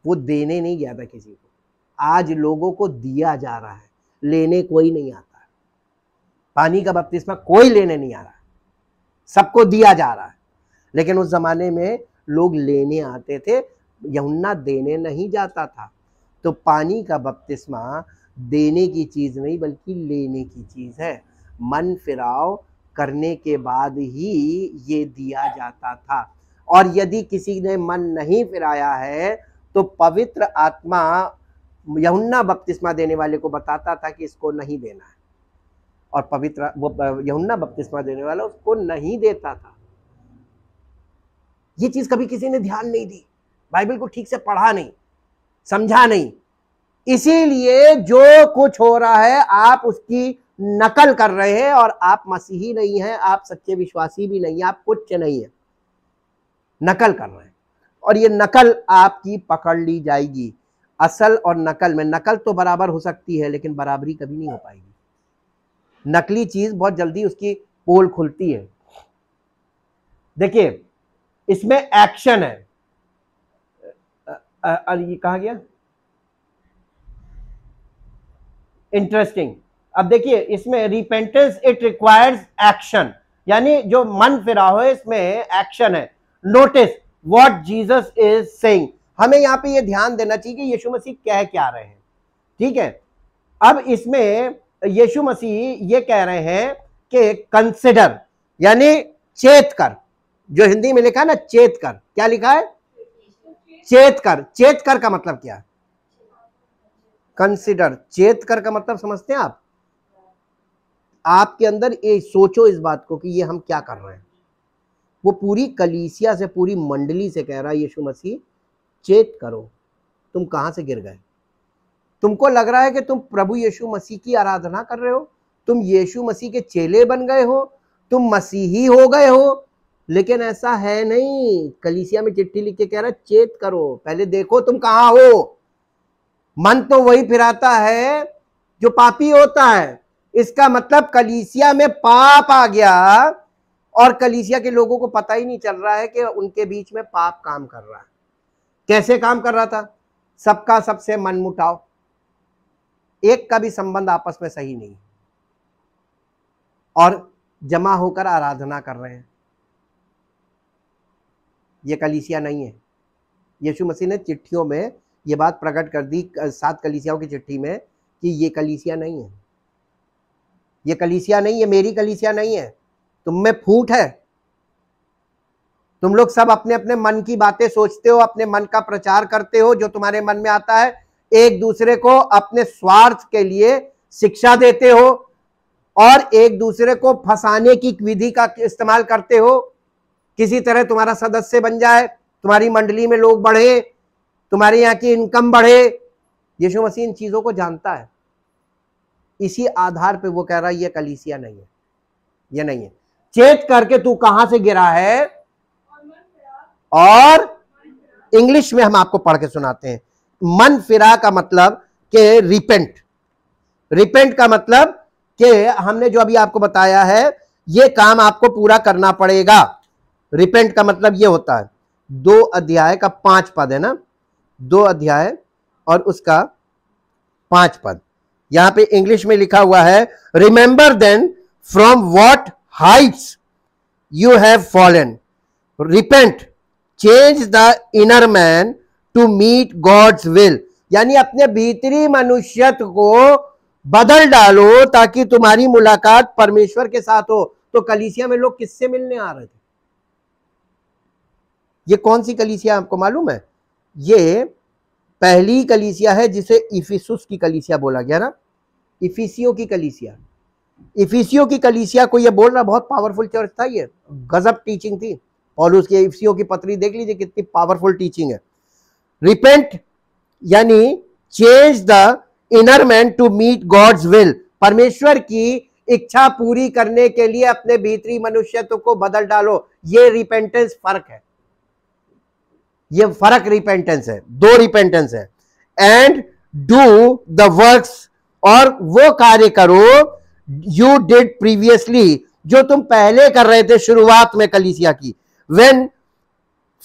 वो देने नहीं गया था किसी को। आज लोगों को दिया जा रहा है, लेने कोई नहीं आता है। पानी का बपतिस्मा कोई लेने नहीं आ रहा है, सबको दिया जा रहा है। लेकिन उस जमाने में लोग लेने आते थे, यूहन्ना देने नहीं जाता था। तो पानी का बपतिस्मा देने की चीज नहीं बल्कि लेने की चीज है। मन फिराव करने के बाद ही ये दिया जाता था, और यदि किसी ने मन नहीं फिराया है तो पवित्र आत्मा यूहन्ना बपतिस्मा देने वाले को बताता था कि इसको नहीं देना है, और पवित्र वो यूहन्ना बपतिस्मा देने वाला उसको नहीं देता था। ये चीज कभी किसी ने ध्यान नहीं दी, बाइबल को ठीक से पढ़ा नहीं, समझा नहीं। इसीलिए जो कुछ हो रहा है आप उसकी नकल कर रहे हैं, और आप मसीही नहीं हैं, आप सच्चे विश्वासी भी नहीं हैं, आप कुछ नहीं है, नकल कर रहे हैं, और ये नकल आपकी पकड़ ली जाएगी। असल और नकल में, नकल तो बराबर हो सकती है लेकिन बराबरी कभी नहीं हो पाएगी। नकली चीज बहुत जल्दी उसकी पोल खुलती है। देखिए इसमें एक्शन है, ये कहा गया इंटरेस्टिंग। अब देखिए इसमें रिपेंटेंस इट रिक्वायर्स एक्शन, यानी जो मन फिराव है इसमें एक्शन है। Notice what Jesus is saying. हमें यहां पे ये ध्यान देना चाहिए कि यीशु मसीह कह क्या रहे हैं, ठीक है। अब इसमें यीशु मसीह ये कह रहे हैं कि कंसिडर, यानी चेत कर। जो हिंदी में लिखा है ना चेत कर, क्या लिखा है? चेत कर। चेत कर का मतलब क्या है? कंसिडर। चेत कर का मतलब समझते हैं आप? आपके अंदर ये सोचो इस बात को कि ये हम क्या कर रहे हैं। वो पूरी कलीसिया से, पूरी मंडली से कह रहा है यीशु मसीह, चेत करो, तुम कहां से गिर गए। तुमको लग रहा है कि तुम प्रभु यीशु मसीह की आराधना कर रहे हो, तुम यीशु मसीह के चेले बन गए हो, तुम मसीही हो गए हो, लेकिन ऐसा है नहीं। कलीसिया में चिट्ठी लिख के कह रहा है चेत करो, पहले देखो तुम कहां हो। मन तो वही फिराता है जो पापी होता है। इसका मतलब कलीसिया में पाप आ गया और कलीसिया के लोगों को पता ही नहीं चल रहा है कि उनके बीच में पाप काम कर रहा है। कैसे काम कर रहा था? सबका सबसे मनमुटाव, एक का भी संबंध आपस में सही नहीं, और जमा होकर आराधना कर रहे हैं। यह कलीसिया नहीं है। यीशु मसीह ने चिट्ठियों में यह बात प्रकट कर दी 7 कलीसियाओं की चिट्ठी में कि ये कलीसिया नहीं है, ये कलीसिया नहीं है, मेरी कलीसिया नहीं है। तुम में फूट है, तुम लोग सब अपने अपने मन की बातें सोचते हो, अपने मन का प्रचार करते हो, जो तुम्हारे मन में आता है, एक दूसरे को अपने स्वार्थ के लिए शिक्षा देते हो और एक दूसरे को फंसाने की विधि का इस्तेमाल करते हो। किसी तरह तुम्हारा सदस्य बन जाए, तुम्हारी मंडली में लोग बढ़े, तुम्हारे यहाँ की इनकम बढ़े। यीशु मसीह इन चीजों को जानता है। इसी आधार पे वो कह रहा है ये कलीसिया नहीं है, ये नहीं है। चेत करके तू कहां से गिरा है, और इंग्लिश में हम आपको पढ़ के सुनाते हैं। मन फिरा का मतलब कि रिपेंट, रिपेंट का मतलब कि हमने जो अभी आपको बताया है ये काम आपको पूरा करना पड़ेगा। रिपेंट का मतलब ये होता है, 2 अध्याय का 5 पद है ना, 2 अध्याय और उसका 5 पद। यहां पे इंग्लिश में लिखा हुआ है, remember then from what heights you have fallen, repent, change the inner man to meet God's will. यानी अपने भीतरी मनुष्यत्व को बदल डालो ताकि तुम्हारी मुलाकात परमेश्वर के साथ हो। तो कलीसिया में लोग किससे मिलने आ रहे थे? ये कौन सी कलीसिया आपको मालूम है? ये पहली कलीसिया है जिसे इफिसुस की कलीसिया बोला गया ना, इफिसियों की कलीसिया। इफिसियों की कलीसिया को ये बोलना बहुत पावरफुल चर्च था, ये गजब टीचिंग थी। पौलुस की इफिसियों की पत्री देख लीजिए कितनी पावरफुल टीचिंग है। रिपेंट यानी change the inner man to meet God's will, परमेश्वर की इच्छा पूरी करने के लिए अपने भीतरी मनुष्यत्व को बदल डालो। ये रिपेंटेंस फर्क है, ये फर्क रिपेंटेंस है, 2 रिपेंटेंस है। एंड डू द वर्क्स, और वो कार्य करो यू डिड प्रीवियसली, जो तुम पहले कर रहे थे शुरुआत में कलीसिया की। When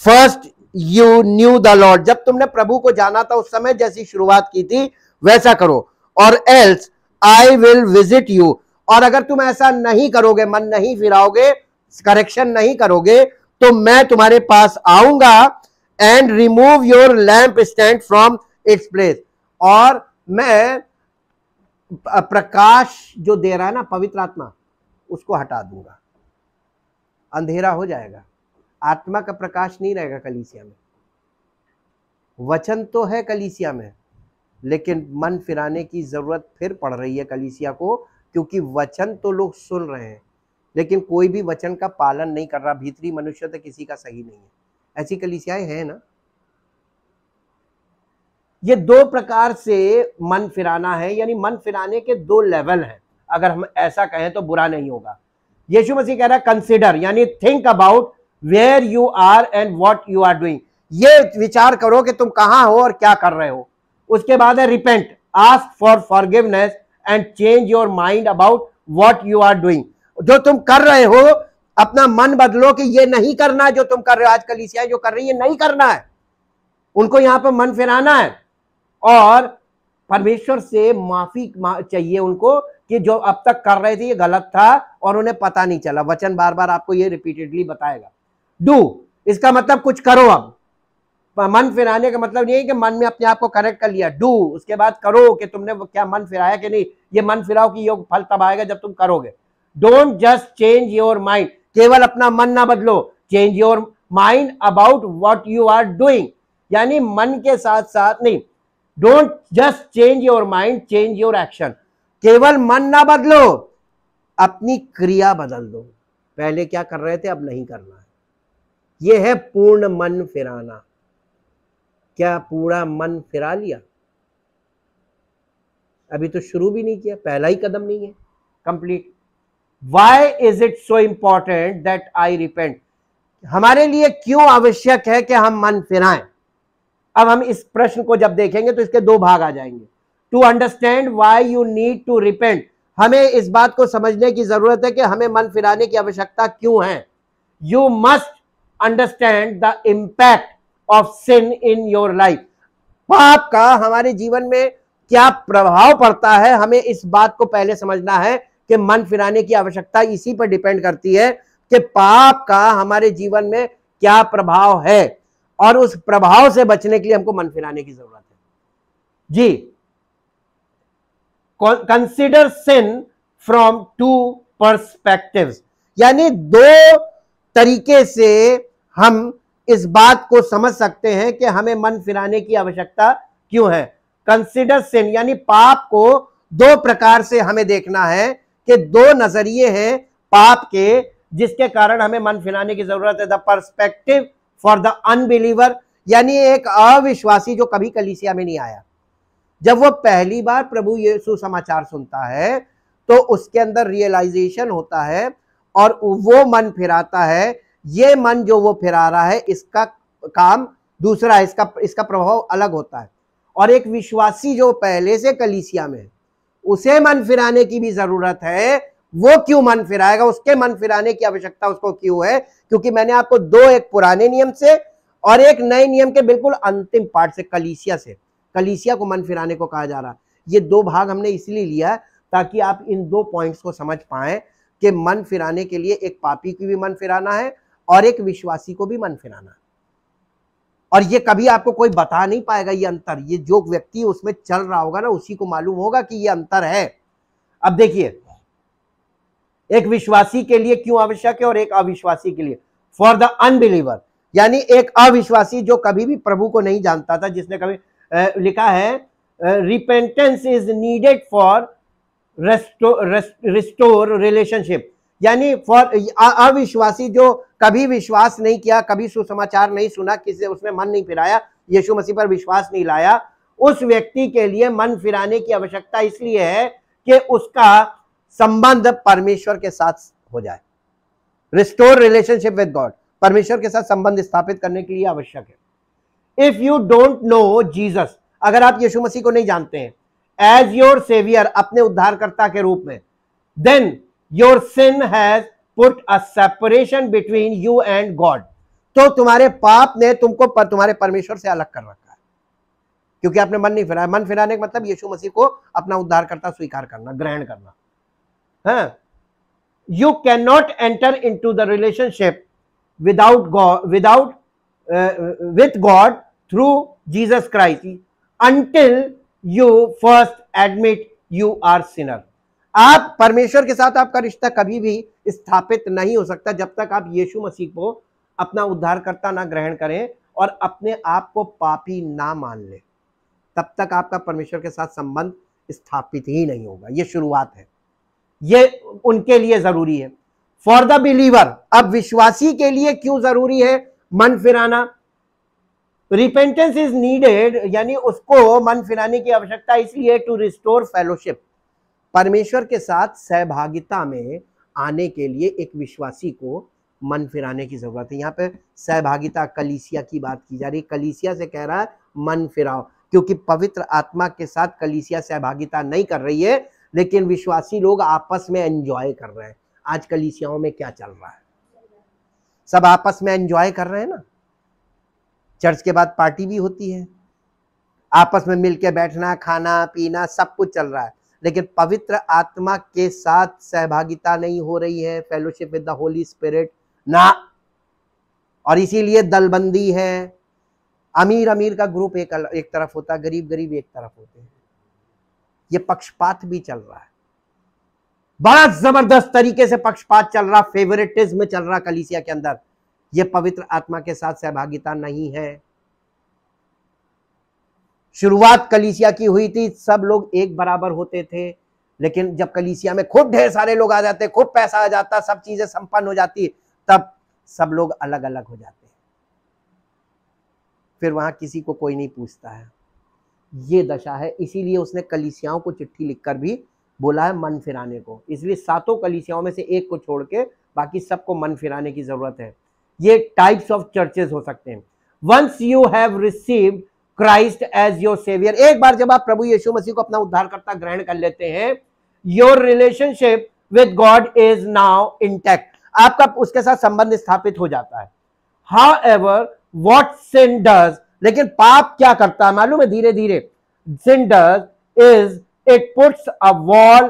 first you new the Lord, जब तुमने प्रभु को जाना था उस समय जैसी शुरुआत की थी वैसा करो। और else I will visit you, और अगर तुम ऐसा नहीं करोगे, मन नहीं फिराओगे, करेक्शन नहीं करोगे, तो मैं तुम्हारे पास आऊंगा and remove your lamp stand from its place, और मैं प्रकाश जो दे रहा है ना पवित्र आत्मा, उसको हटा दूंगा, अंधेरा हो जाएगा, आत्मा का प्रकाश नहीं रहेगा कलीसिया में। वचन तो है कलीसिया में, लेकिन मन फिराने की जरूरत फिर पड़ रही है कलीसिया को, क्योंकि वचन तो लोग सुन रहे हैं लेकिन कोई भी वचन का पालन नहीं कर रहा। भीतरी मनुष्य तो किसी का सही नहीं है। ऐसी कलीसियाएं हैं ना। ये 2 प्रकार से मन फिराना है, यानी मन फिराने के 2 लेवल हैं। अगर हम ऐसा कहें तो बुरा नहीं होगा। यीशु मसीह कह रहा है कंसीडर, यानी think about where you are and what you are doing. ये विचार करो कि तुम कहां हो और क्या कर रहे हो। उसके बाद है repent, ask for forgiveness and change your mind about what you are doing. जो तुम कर रहे हो अपना मन बदलो कि ये नहीं करना है जो तुम कर रहे हो। आज कलीसियाएं जो कर रही है नहीं करना है, उनको यहां पर मन फिराना है और परमेश्वर से माफी चाहिए उनको कि जो अब तक कर रहे थे ये गलत था और उन्हें पता नहीं चला। वचन बार बार आपको ये रिपीटेडली बताएगा। डू, इसका मतलब कुछ करो। अब मन फिराने का मतलब नहीं है कि मन में अपने आप को करेक्ट कर लिया। डू, उसके बाद करो कि तुमने क्या मन फिराया कि नहीं। ये मन फिराओ कि योग फल तब आएगा जब तुम करोगे। Don't just change your mind, केवल अपना मन ना बदलो, change your mind about what you are doing, यानी मन के साथ साथ नहीं। Don't just change your mind, change your action. केवल मन ना बदलो, अपनी क्रिया बदल दो। पहले क्या कर रहे थे अब नहीं करना है। यह है पूर्ण मन फिराना। क्या पूरा मन फिरा लिया? अभी तो शुरू भी नहीं किया, पहला ही कदम नहीं है complete. Why is it so important that I repent? हमारे लिए क्यों आवश्यक है कि हम मन फिराएं? अब हम इस प्रश्न को जब देखेंगे तो इसके दो भाग आ जाएंगे। To understand why you need to repent, हमें इस बात को समझने की जरूरत है कि हमें मन फिराने की आवश्यकता क्यों है। You must understand the impact of sin in your life, पाप का हमारे जीवन में क्या प्रभाव पड़ता है, हमें इस बात को पहले समझना है कि मन फिराने की आवश्यकता इसी पर डिपेंड करती है कि पाप का हमारे जीवन में क्या प्रभाव है, और उस प्रभाव से बचने के लिए हमको मन फिराने की जरूरत है। जी, कंसिडर सिन फ्रॉम टू पर्सपेक्टिव्स, यानी दो तरीके से हम इस बात को समझ सकते हैं कि हमें मन फिराने की आवश्यकता क्यों है। कंसिडर सिन यानी पाप को दो प्रकार से हमें देखना है कि दो नजरिए हैं पाप के जिसके कारण हमें मन फिराने की जरूरत है। The perspective for the unbeliever, यानी एक अविश्वासी जो कभी कलीसिया में नहीं आया, जब वो पहली बार प्रभु यीशु समाचार सुनता है तो उसके अंदर रियलाइजेशन होता है और वो मन फिराता है। ये मन जो वो फिरा रहा है इसका काम दूसरा है, इसका प्रभाव अलग होता है। और एक विश्वासी जो पहले से कलीसिया में है उसे मन फिराने की भी जरूरत है। वो क्यों मन फिराएगा, उसके मन फिराने की आवश्यकता उसको क्यों है, क्योंकि मैंने आपको दो, एक पुराने नियम से और एक नए नियम के बिल्कुल अंतिम पार्ट से, कलीसिया को मन फिराने को कहा जा रहा। ये दो भाग हमने इसलिए लिया ताकि आप इन दो पॉइंट्स को समझ पाएं कि मन फिराने के लिए एक पापी की भी मन फिराना है और एक विश्वासी को भी मन फिराना है। और ये कभी आपको कोई बता नहीं पाएगा ये अंतर, ये जो व्यक्ति उसमें चल रहा होगा ना उसी को मालूम होगा कि ये अंतर है। अब देखिए, एक विश्वासी के लिए क्यों आवश्यक है और एक अविश्वासी के लिए। फॉर द अनबिलीवर, यानी एक अविश्वासी जो कभी भी प्रभु को नहीं जानता था, जिसने कभी लिखा है repentance is needed for restore relationship, यानी फॉर अविश्वासी जो कभी विश्वास नहीं किया, कभी सुसमाचार नहीं सुना, किसी उसने मन नहीं फिराया, यीशु मसीह पर विश्वास नहीं लाया, उस व्यक्ति के लिए मन फिराने की आवश्यकता इसलिए है कि उसका संबंध परमेश्वर के साथ हो जाए। रिस्टोर रिलेशनशिप विद गॉड, परमेश्वर के साथ संबंध स्थापित करने के लिए आवश्यक है। If you don't know Jesus, अगर आप यीशु मसीह को नहीं जानते हैं एज योर सेवियर, अपने उद्धारकर्ता के रूप में, then your sin has put a separation between you and God, तो तुम्हारे पाप ने तुमको तुम्हारे परमेश्वर से अलग कर रखा है, क्योंकि आपने मन नहीं फिराया। मन फिराने का मतलब यीशु मसीह को अपना उद्धारकर्ता स्वीकार करना, ग्रहण करना है। You can not enter into the relationship without with God through Jesus Christ until you first admit you are sinner. आप परमेश्वर के साथ आपका रिश्ता कभी भी स्थापित नहीं हो सकता जब तक आप यीशु मसीह को अपना उद्धारकर्ता ना ग्रहण करें और अपने आप को पापी ना मान लें, तब तक आपका परमेश्वर के साथ संबंध स्थापित ही नहीं होगा। ये शुरुआत है, ये उनके लिए जरूरी है। फॉर द बिलीवर, अब विश्वासी के लिए क्यों जरूरी है मन फिराना। रिपेंटेंस इज नीडेड, यानी उसको मन फिराने की आवश्यकता इसलिए टू रिस्टोर फेलोशिप, परमेश्वर के साथ सहभागिता में आने के लिए एक विश्वासी को मन फिराने की जरूरत है। यहाँ पे सहभागिता, कलीसिया की बात की जा रही, कलीसिया से कह रहा है मन फिराओ, क्योंकि पवित्र आत्मा के साथ कलीसिया सहभागिता नहीं कर रही है, लेकिन विश्वासी लोग आपस में एंजॉय कर रहे हैं। आज कलीसियाओं में क्या चल रहा है, सब आपस में एंजॉय कर रहे हैं ना, चर्च के बाद पार्टी भी होती है, आपस में मिलके बैठना, खाना पीना सब कुछ चल रहा है, लेकिन पवित्र आत्मा के साथ सहभागिता नहीं हो रही है, fellowship with the Holi spirit ना। और इसीलिए दलबंदी है, अमीर अमीर का ग्रुप एक तरफ होता है, गरीब गरीब एक तरफ होते हैं। ये पक्षपात भी चल रहा है, बड़ा जबरदस्त तरीके से पक्षपात चल रहा, फेवरेटिज्म चल रहा कलीसिया के अंदर। ये पवित्र आत्मा के साथ सहभागिता नहीं है। शुरुआत कलीसिया की हुई थी, सब लोग एक बराबर होते थे, लेकिन जब कलीसिया में खूब ढेर सारे लोग आ जाते, खूब पैसा आ जाता, सब चीजें संपन्न हो जाती, तब सब लोग अलग अलग हो जाते हैं, फिर वहां किसी को कोई नहीं पूछता है। ये दशा है, इसीलिए उसने कलीसियाओं को चिट्ठी लिखकर भी बोला है मन फिराने को। इसलिए सातों कलीसियाओं में से एक को छोड़ के बाकी सबको मन फिराने की जरूरत है। ये टाइप्स ऑफ चर्चेस हो सकते हैं। Once you have received Christ as your saviour. एक बार जब आप प्रभु यीशु मसीह को अपना उद्धारकर्ता ग्रहण कर लेते हैं, your relationship with God is now intact, आपका उसके साथ संबंध स्थापित हो जाता है। However, what sin does, लेकिन पाप क्या करता है मालूम है? धीरे धीरे sin does is it puts a wall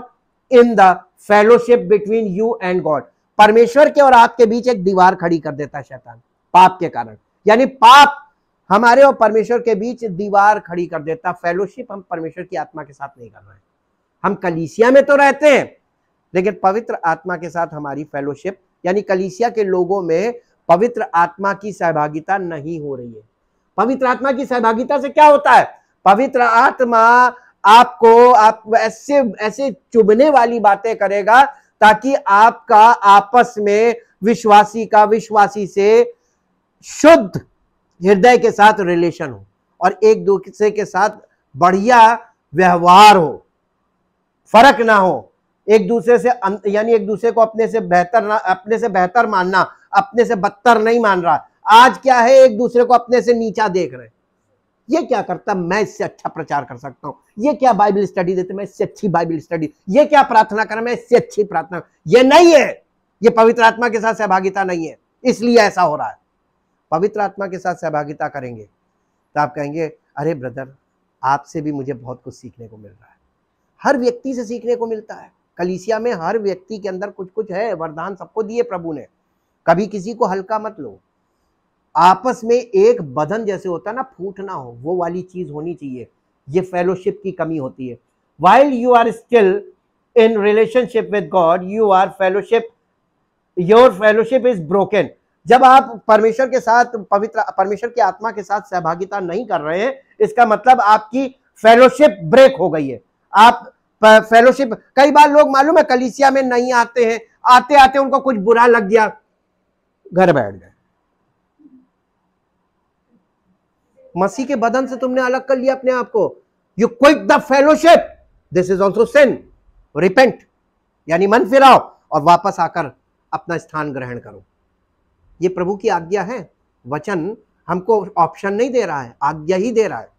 in the fellowship between you and God। परमेश्वर के और आपके बीच एक दीवार खड़ी कर देता है शैतान, पाप के कारण। यानी पाप हमारे और परमेश्वर के बीच दीवार खड़ी कर देता। फेलोशिप हम परमेश्वर की आत्मा के साथ नहीं कर रहे हैं। हम कलीसिया में तो रहते हैं, लेकिन पवित्र आत्मा के साथ हमारी फेलोशिप यानी कलीसिया के लोगों में पवित्र आत्मा की सहभागिता नहीं हो रही है। पवित्र आत्मा की सहभागिता से क्या होता है? पवित्र आत्मा आप ऐसे ऐसे चुभने वाली बातें करेगा ताकि आपका आपस में विश्वासी का विश्वासी से शुद्ध हृदय के साथ रिलेशन हो और एक दूसरे के साथ बढ़िया व्यवहार हो, फर्क ना हो एक दूसरे से, यानी एक दूसरे को अपने से बेहतर मानना, अपने से बदतर नहीं मान रहा। आज क्या है, एक दूसरे को अपने से नीचा देख रहे हैं। ये क्या करता, मैं इससे अच्छा प्रचार कर सकता हूं, ये क्या बाइबल स्टडी देते, मैं इससे अच्छी बाइबल स्टडी, ये क्या प्रार्थना कर, मैं इससे अच्छी प्रार्थना। ये नहीं है, ये पवित्र आत्मा के साथ सहभागिता नहीं है, इसलिए ऐसा हो रहा है। पवित्र आत्मा के साथ सहभागिता करेंगे तो आप कहेंगे, अरे ब्रदर आपसे भी मुझे बहुत कुछ सीखने को मिल रहा है। हर व्यक्ति से सीखने को मिलता है। कलीसिया में हर व्यक्ति के अंदर कुछ कुछ है, वरदान सबको दिए प्रभु ने, कभी किसी को हल्का मत लो। आपस में एक बंधन जैसे होता है ना, फूट ना हो, वो वाली चीज होनी चाहिए। ये फेलोशिप की कमी होती है। While you are still in relationship with God, your fellowship is broken। जब आप परमेश्वर के साथ परमेश्वर की आत्मा के साथ सहभागिता नहीं कर रहे हैं, इसका मतलब आपकी फेलोशिप ब्रेक हो गई है। आप फेलोशिप, कई बार लोग मालूम है कलीसिया में नहीं आते हैं, आते आते उनको कुछ बुरा लग गया, घर बैठ गए। मसीह के बदन से तुमने अलग कर लिया अपने आप को। You quit the fellowship, this is also sin. Repent यानी मन फिराओ और वापस आकर अपना स्थान ग्रहण करो। ये प्रभु की आज्ञा है। वचन हमको ऑप्शन नहीं दे रहा है, आज्ञा ही दे रहा है।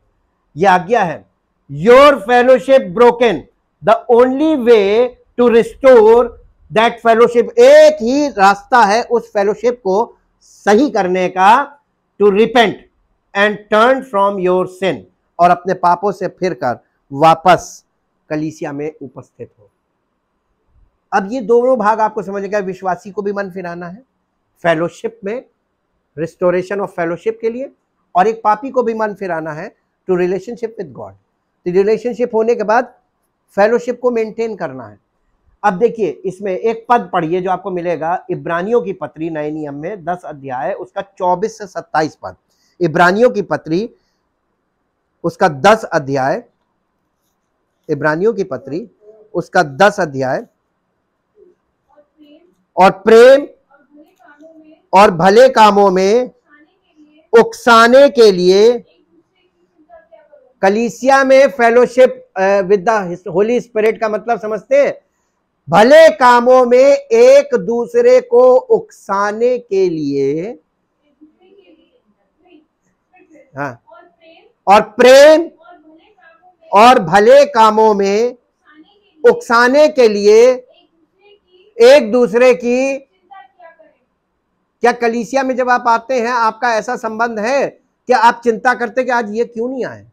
यह आज्ञा है। Your fellowship broken, the only way to restore that fellowship, एक ही रास्ता है उस फेलोशिप को सही करने का, to repent and turn from your sin, और अपने पापों से फिरकर वापस कलीसिया में उपस्थित हो। अब ये दोनों भाग आपको समझेगा। विश्वासी को भी मन फिराना है फेलोशिप में, रिस्टोरेशन ऑफ फेलोशिप के लिए, और एक पापी को भी मन फिराना है टू रिलेशनशिप विद गॉड। तो रिलेशनशिप होने के बाद फेलोशिप को मेंटेन करना है। अब देखिए इसमें एक पद पढ़िए जो आपको मिलेगा इब्रानियों की पत्री नए नियम में 10 अध्याय उसका 24 से 27 पद। इब्रानियों की पत्री उसका 10 अध्याय, इब्रानियों की पत्री उसका 10 अध्याय, और प्रेम और भले कामों में उकसाने के लिए। कलीसिया में fellowship with the Holi spirit का मतलब समझते हैं? भले कामों में एक दूसरे को उकसाने के लिए, हाँ, और प्रेम और भले कामों में उकसाने के लिए एक दूसरे की। क्या कलीसिया में जब आप आते हैं आपका ऐसा संबंध है कि आप चिंता करते कि आज ये क्यों नहीं आए,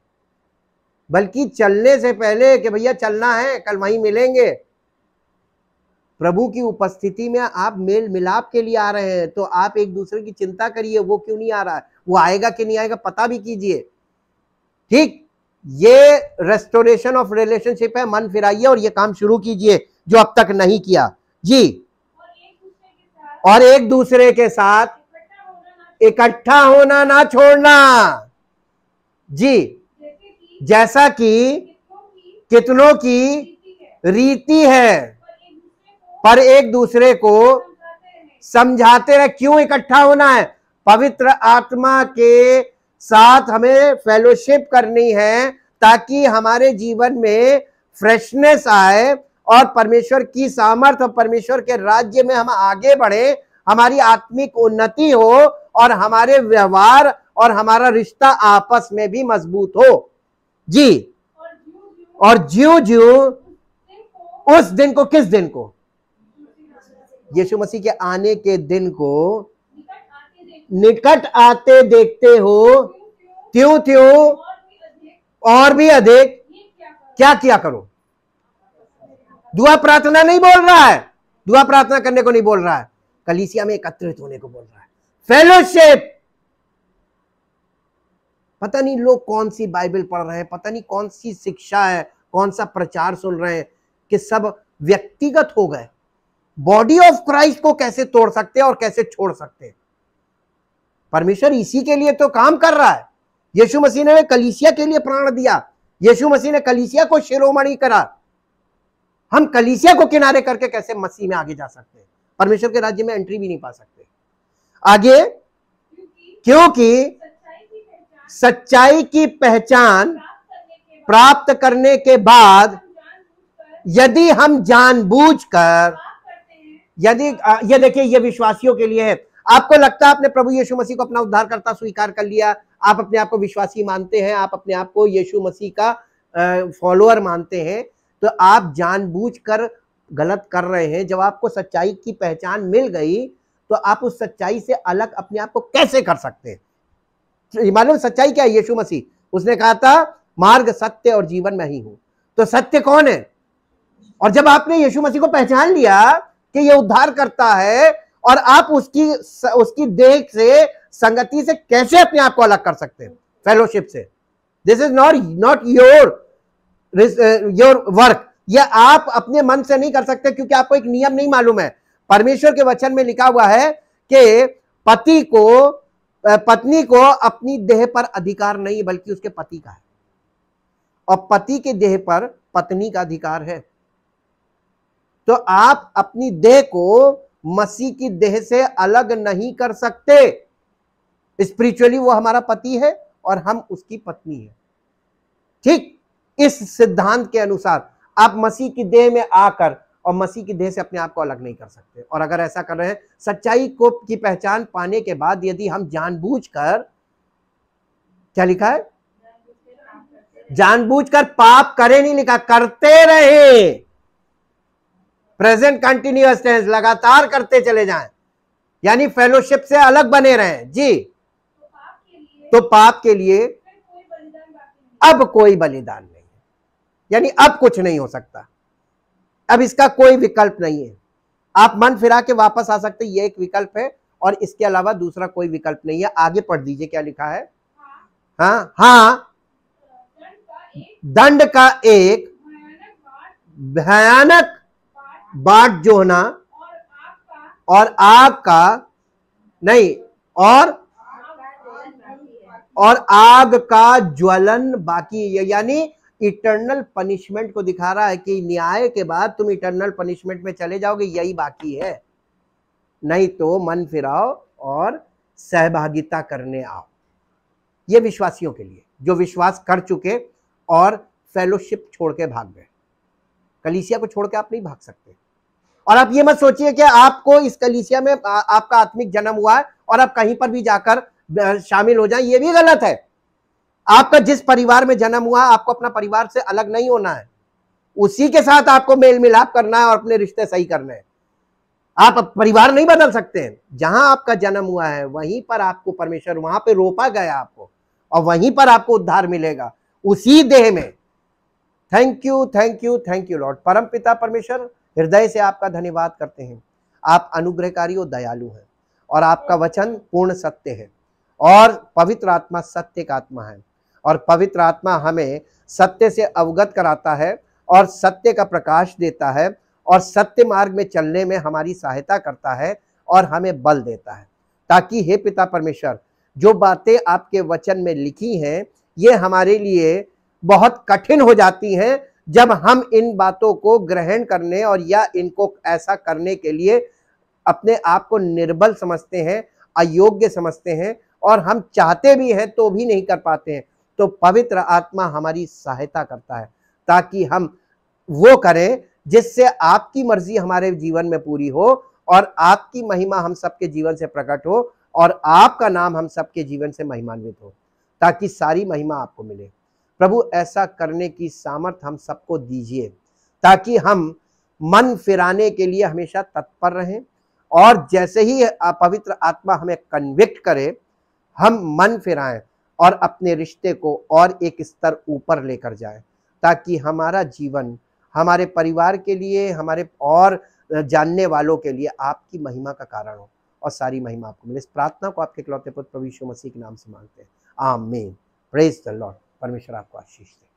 बल्कि चलने से पहले कि भैया चलना है, कल वहीं मिलेंगे। प्रभु की उपस्थिति में आप मेल मिलाप के लिए आ रहे हैं, तो आप एक दूसरे की चिंता करिए, वो क्यों नहीं आ रहा है, वो आएगा कि नहीं आएगा, पता भी कीजिए। ठीक, ये रेस्टोरेशन ऑफ रिलेशनशिप है। मन फिराइए और ये काम शुरू कीजिए जो अब तक नहीं किया जी। और एक दूसरे के साथ इकट्ठा होना ना छोड़ना जी, जैसा कि कितनों की रीति है, पर एक दूसरे को समझाते रहे। क्यों इकट्ठा होना है? पवित्र आत्मा के साथ हमें फेलोशिप करनी है ताकि हमारे जीवन में फ्रेशनेस आए और परमेश्वर की सामर्थ और परमेश्वर के राज्य में हम आगे बढ़े, हमारी आत्मिक उन्नति हो और हमारे व्यवहार और हमारा रिश्ता आपस में भी मजबूत हो जी। और ज्यों ज्यों उस दिन को, किस दिन को? यीशु मसीह के आने के दिन को निकट आते देखते हो, त्यों त्यों और भी अधिक क्या किया करो। दुआ प्रार्थना नहीं बोल रहा है, दुआ प्रार्थना करने को नहीं बोल रहा है, कलीसिया में एकत्रित होने को बोल रहा है। फेलोशिप। पता नहीं लोग कौन सी बाइबल पढ़ रहे हैं, पता नहीं कौन सी शिक्षा है, कौन सा प्रचार सुन रहे हैं कि सब व्यक्तिगत हो गए। बॉडी ऑफ क्राइस्ट को कैसे तोड़ सकते हैं और कैसे छोड़ सकते हैं? परमेश्वर इसी के लिए तो काम कर रहा है। यीशु मसीह ने कलीसिया के लिए प्राण दिया, यीशु मसीह ने कलीसिया को शिरोमणि करा। हम कलीसिया को किनारे करके कैसे मसीह में आगे जा सकते हैं? परमेश्वर के राज्य में एंट्री भी नहीं पा सकते आगे, क्योंकि सच्चाई की पहचान प्राप्त करने के बाद यदि हम जानबूझकर, यदि ये देखिए, ये विश्वासियों के लिए है। आपको लगता है आपने प्रभु यीशु मसीह को अपना उद्धारकर्ता स्वीकार कर लिया, आप अपने आप को विश्वासी मानते हैं, आप अपने आप को यीशु मसीह का फॉलोअर मानते हैं, तो आप जानबूझकर गलत कर रहे हैं। जब आपको सच्चाई की पहचान मिल गई तो आप उस सच्चाई से अलग अपने आप को कैसे कर सकते हैं? मालूम सच्चाई क्या है? यीशु मसीह, उसने कहा था मार्ग, सत्य और जीवन में ही हूं। तो सत्य कौन है? और जब आपने यीशु मसीह को पहचान लिया कि ये उद्धार करता है, और आप उसकी देख से, संगति से कैसे अपने आप को अलग कर सकते हैं? फेलोशिप से। This is not your work. ये आप अपने मन से नहीं कर सकते, क्योंकि आपको एक नियम नहीं मालूम है। परमेश्वर के वचन में लिखा हुआ है कि पत्नी को अपनी देह पर अधिकार नहीं, बल्कि उसके पति का है, और पति के देह पर पत्नी का अधिकार है। तो आप अपनी देह को मसीह की देह से अलग नहीं कर सकते। स्पिरिचुअली वो हमारा पति है और हम उसकी पत्नी है। ठीक इस सिद्धांत के अनुसार आप मसीह की देह में आकर और मसीह की देह से अपने आप को अलग नहीं कर सकते। और अगर ऐसा कर रहे हैं, सच्चाई को की पहचान पाने के बाद यदि हम जानबूझकर, क्या लिखा है? जानबूझकर पाप करें नहीं लिखा, करते रहे। प्रेजेंट कंटिन्यूअस टेंस, लगातार करते चले जाएं, यानी फेलोशिप से अलग बने रहें जी। तो पाप के लिए अब कोई बलिदान नहीं है, यानी अब कुछ नहीं हो सकता, अब इसका कोई विकल्प नहीं है। आप मन फिरा के वापस आ सकते, ये एक विकल्प है, और इसके अलावा दूसरा कोई विकल्प नहीं है। आगे पढ़ दीजिए, क्या लिखा है? हाँ, दंड का एक भयानक बाट जो होना, और आग का नहीं, और आग का ज्वलन बाकी है। यानी इटर्नल पनिशमेंट को दिखा रहा है कि न्याय के बाद तुम इटर्नल पनिशमेंट में चले जाओगे, यही बाकी है। नहीं तो मन फिराओ और सहभागिता करने आओ। ये विश्वासियों के लिए जो विश्वास कर चुके और फेलोशिप छोड़ के भाग गए। कलीसिया को छोड़ के आप नहीं भाग सकते। और आप ये मत सोचिए कि आपको इस कलीसिया में आपका आत्मिक जन्म हुआ है और आप कहीं पर भी जाकर शामिल हो जाएं, ये भी गलत है। आपका जिस परिवार में जन्म हुआ, आपको अपना परिवार से अलग नहीं होना है, उसी के साथ आपको मेल मिलाप करना है और अपने रिश्ते सही करने हैं। आप परिवार नहीं बदल सकते हैं। जहां आपका जन्म हुआ है वहीं पर आपको परमेश्वर, वहां पे रोपा गया आपको, और वहीं पर आपको उद्धार मिलेगा, उसी देह में। Thank you, thank you, thank you Lord. परम पिता परमेश्वर, हृदय से आपका धन्यवाद करते हैं। आप अनुग्रहकारी और दयालु हैं, और आपका वचन पूर्ण सत्य है, और पवित्र आत्मा सत्य का आत्मा है, और पवित्र आत्मा हमें सत्य से अवगत कराता है और सत्य का प्रकाश देता है, और सत्य मार्ग में चलने में हमारी सहायता करता है और हमें बल देता है, ताकि हे पिता परमेश्वर, जो बातें आपके वचन में लिखी हैं ये हमारे लिए बहुत कठिन हो जाती हैं जब हम इन बातों को ग्रहण करने और या इनको ऐसा करने के लिए अपने आप को निर्बल समझते हैं, अयोग्य समझते हैं, और हम चाहते भी हैं तो भी नहीं कर पाते हैं। तो पवित्र आत्मा हमारी सहायता करता है ताकि हम वो करें जिससे आपकी मर्जी हमारे जीवन में पूरी हो और आपकी महिमा हम सबके जीवन से प्रकट हो और आपका नाम हम सबके जीवन से महिमान्वित हो, ताकि सारी महिमा आपको मिले। प्रभु ऐसा करने की सामर्थ हम सबको दीजिए, ताकि हम मन फिराने के लिए हमेशा तत्पर रहें, और जैसे ही पवित्र आत्मा हमें कन्विक्ट करे, हम मन फिराएं और अपने रिश्ते को और एक स्तर ऊपर लेकर जाएं, ताकि हमारा जीवन हमारे परिवार के लिए, हमारे और जानने वालों के लिए आपकी महिमा का कारण हो, और सारी महिमा आपको मिले। इस प्रार्थना को आपके इकलौते पुत्र प्रभु यीशु मसीह के नाम से मांगते हैं, आमीन। Praise the Lord. परमेश्वर आपको आशीष दे।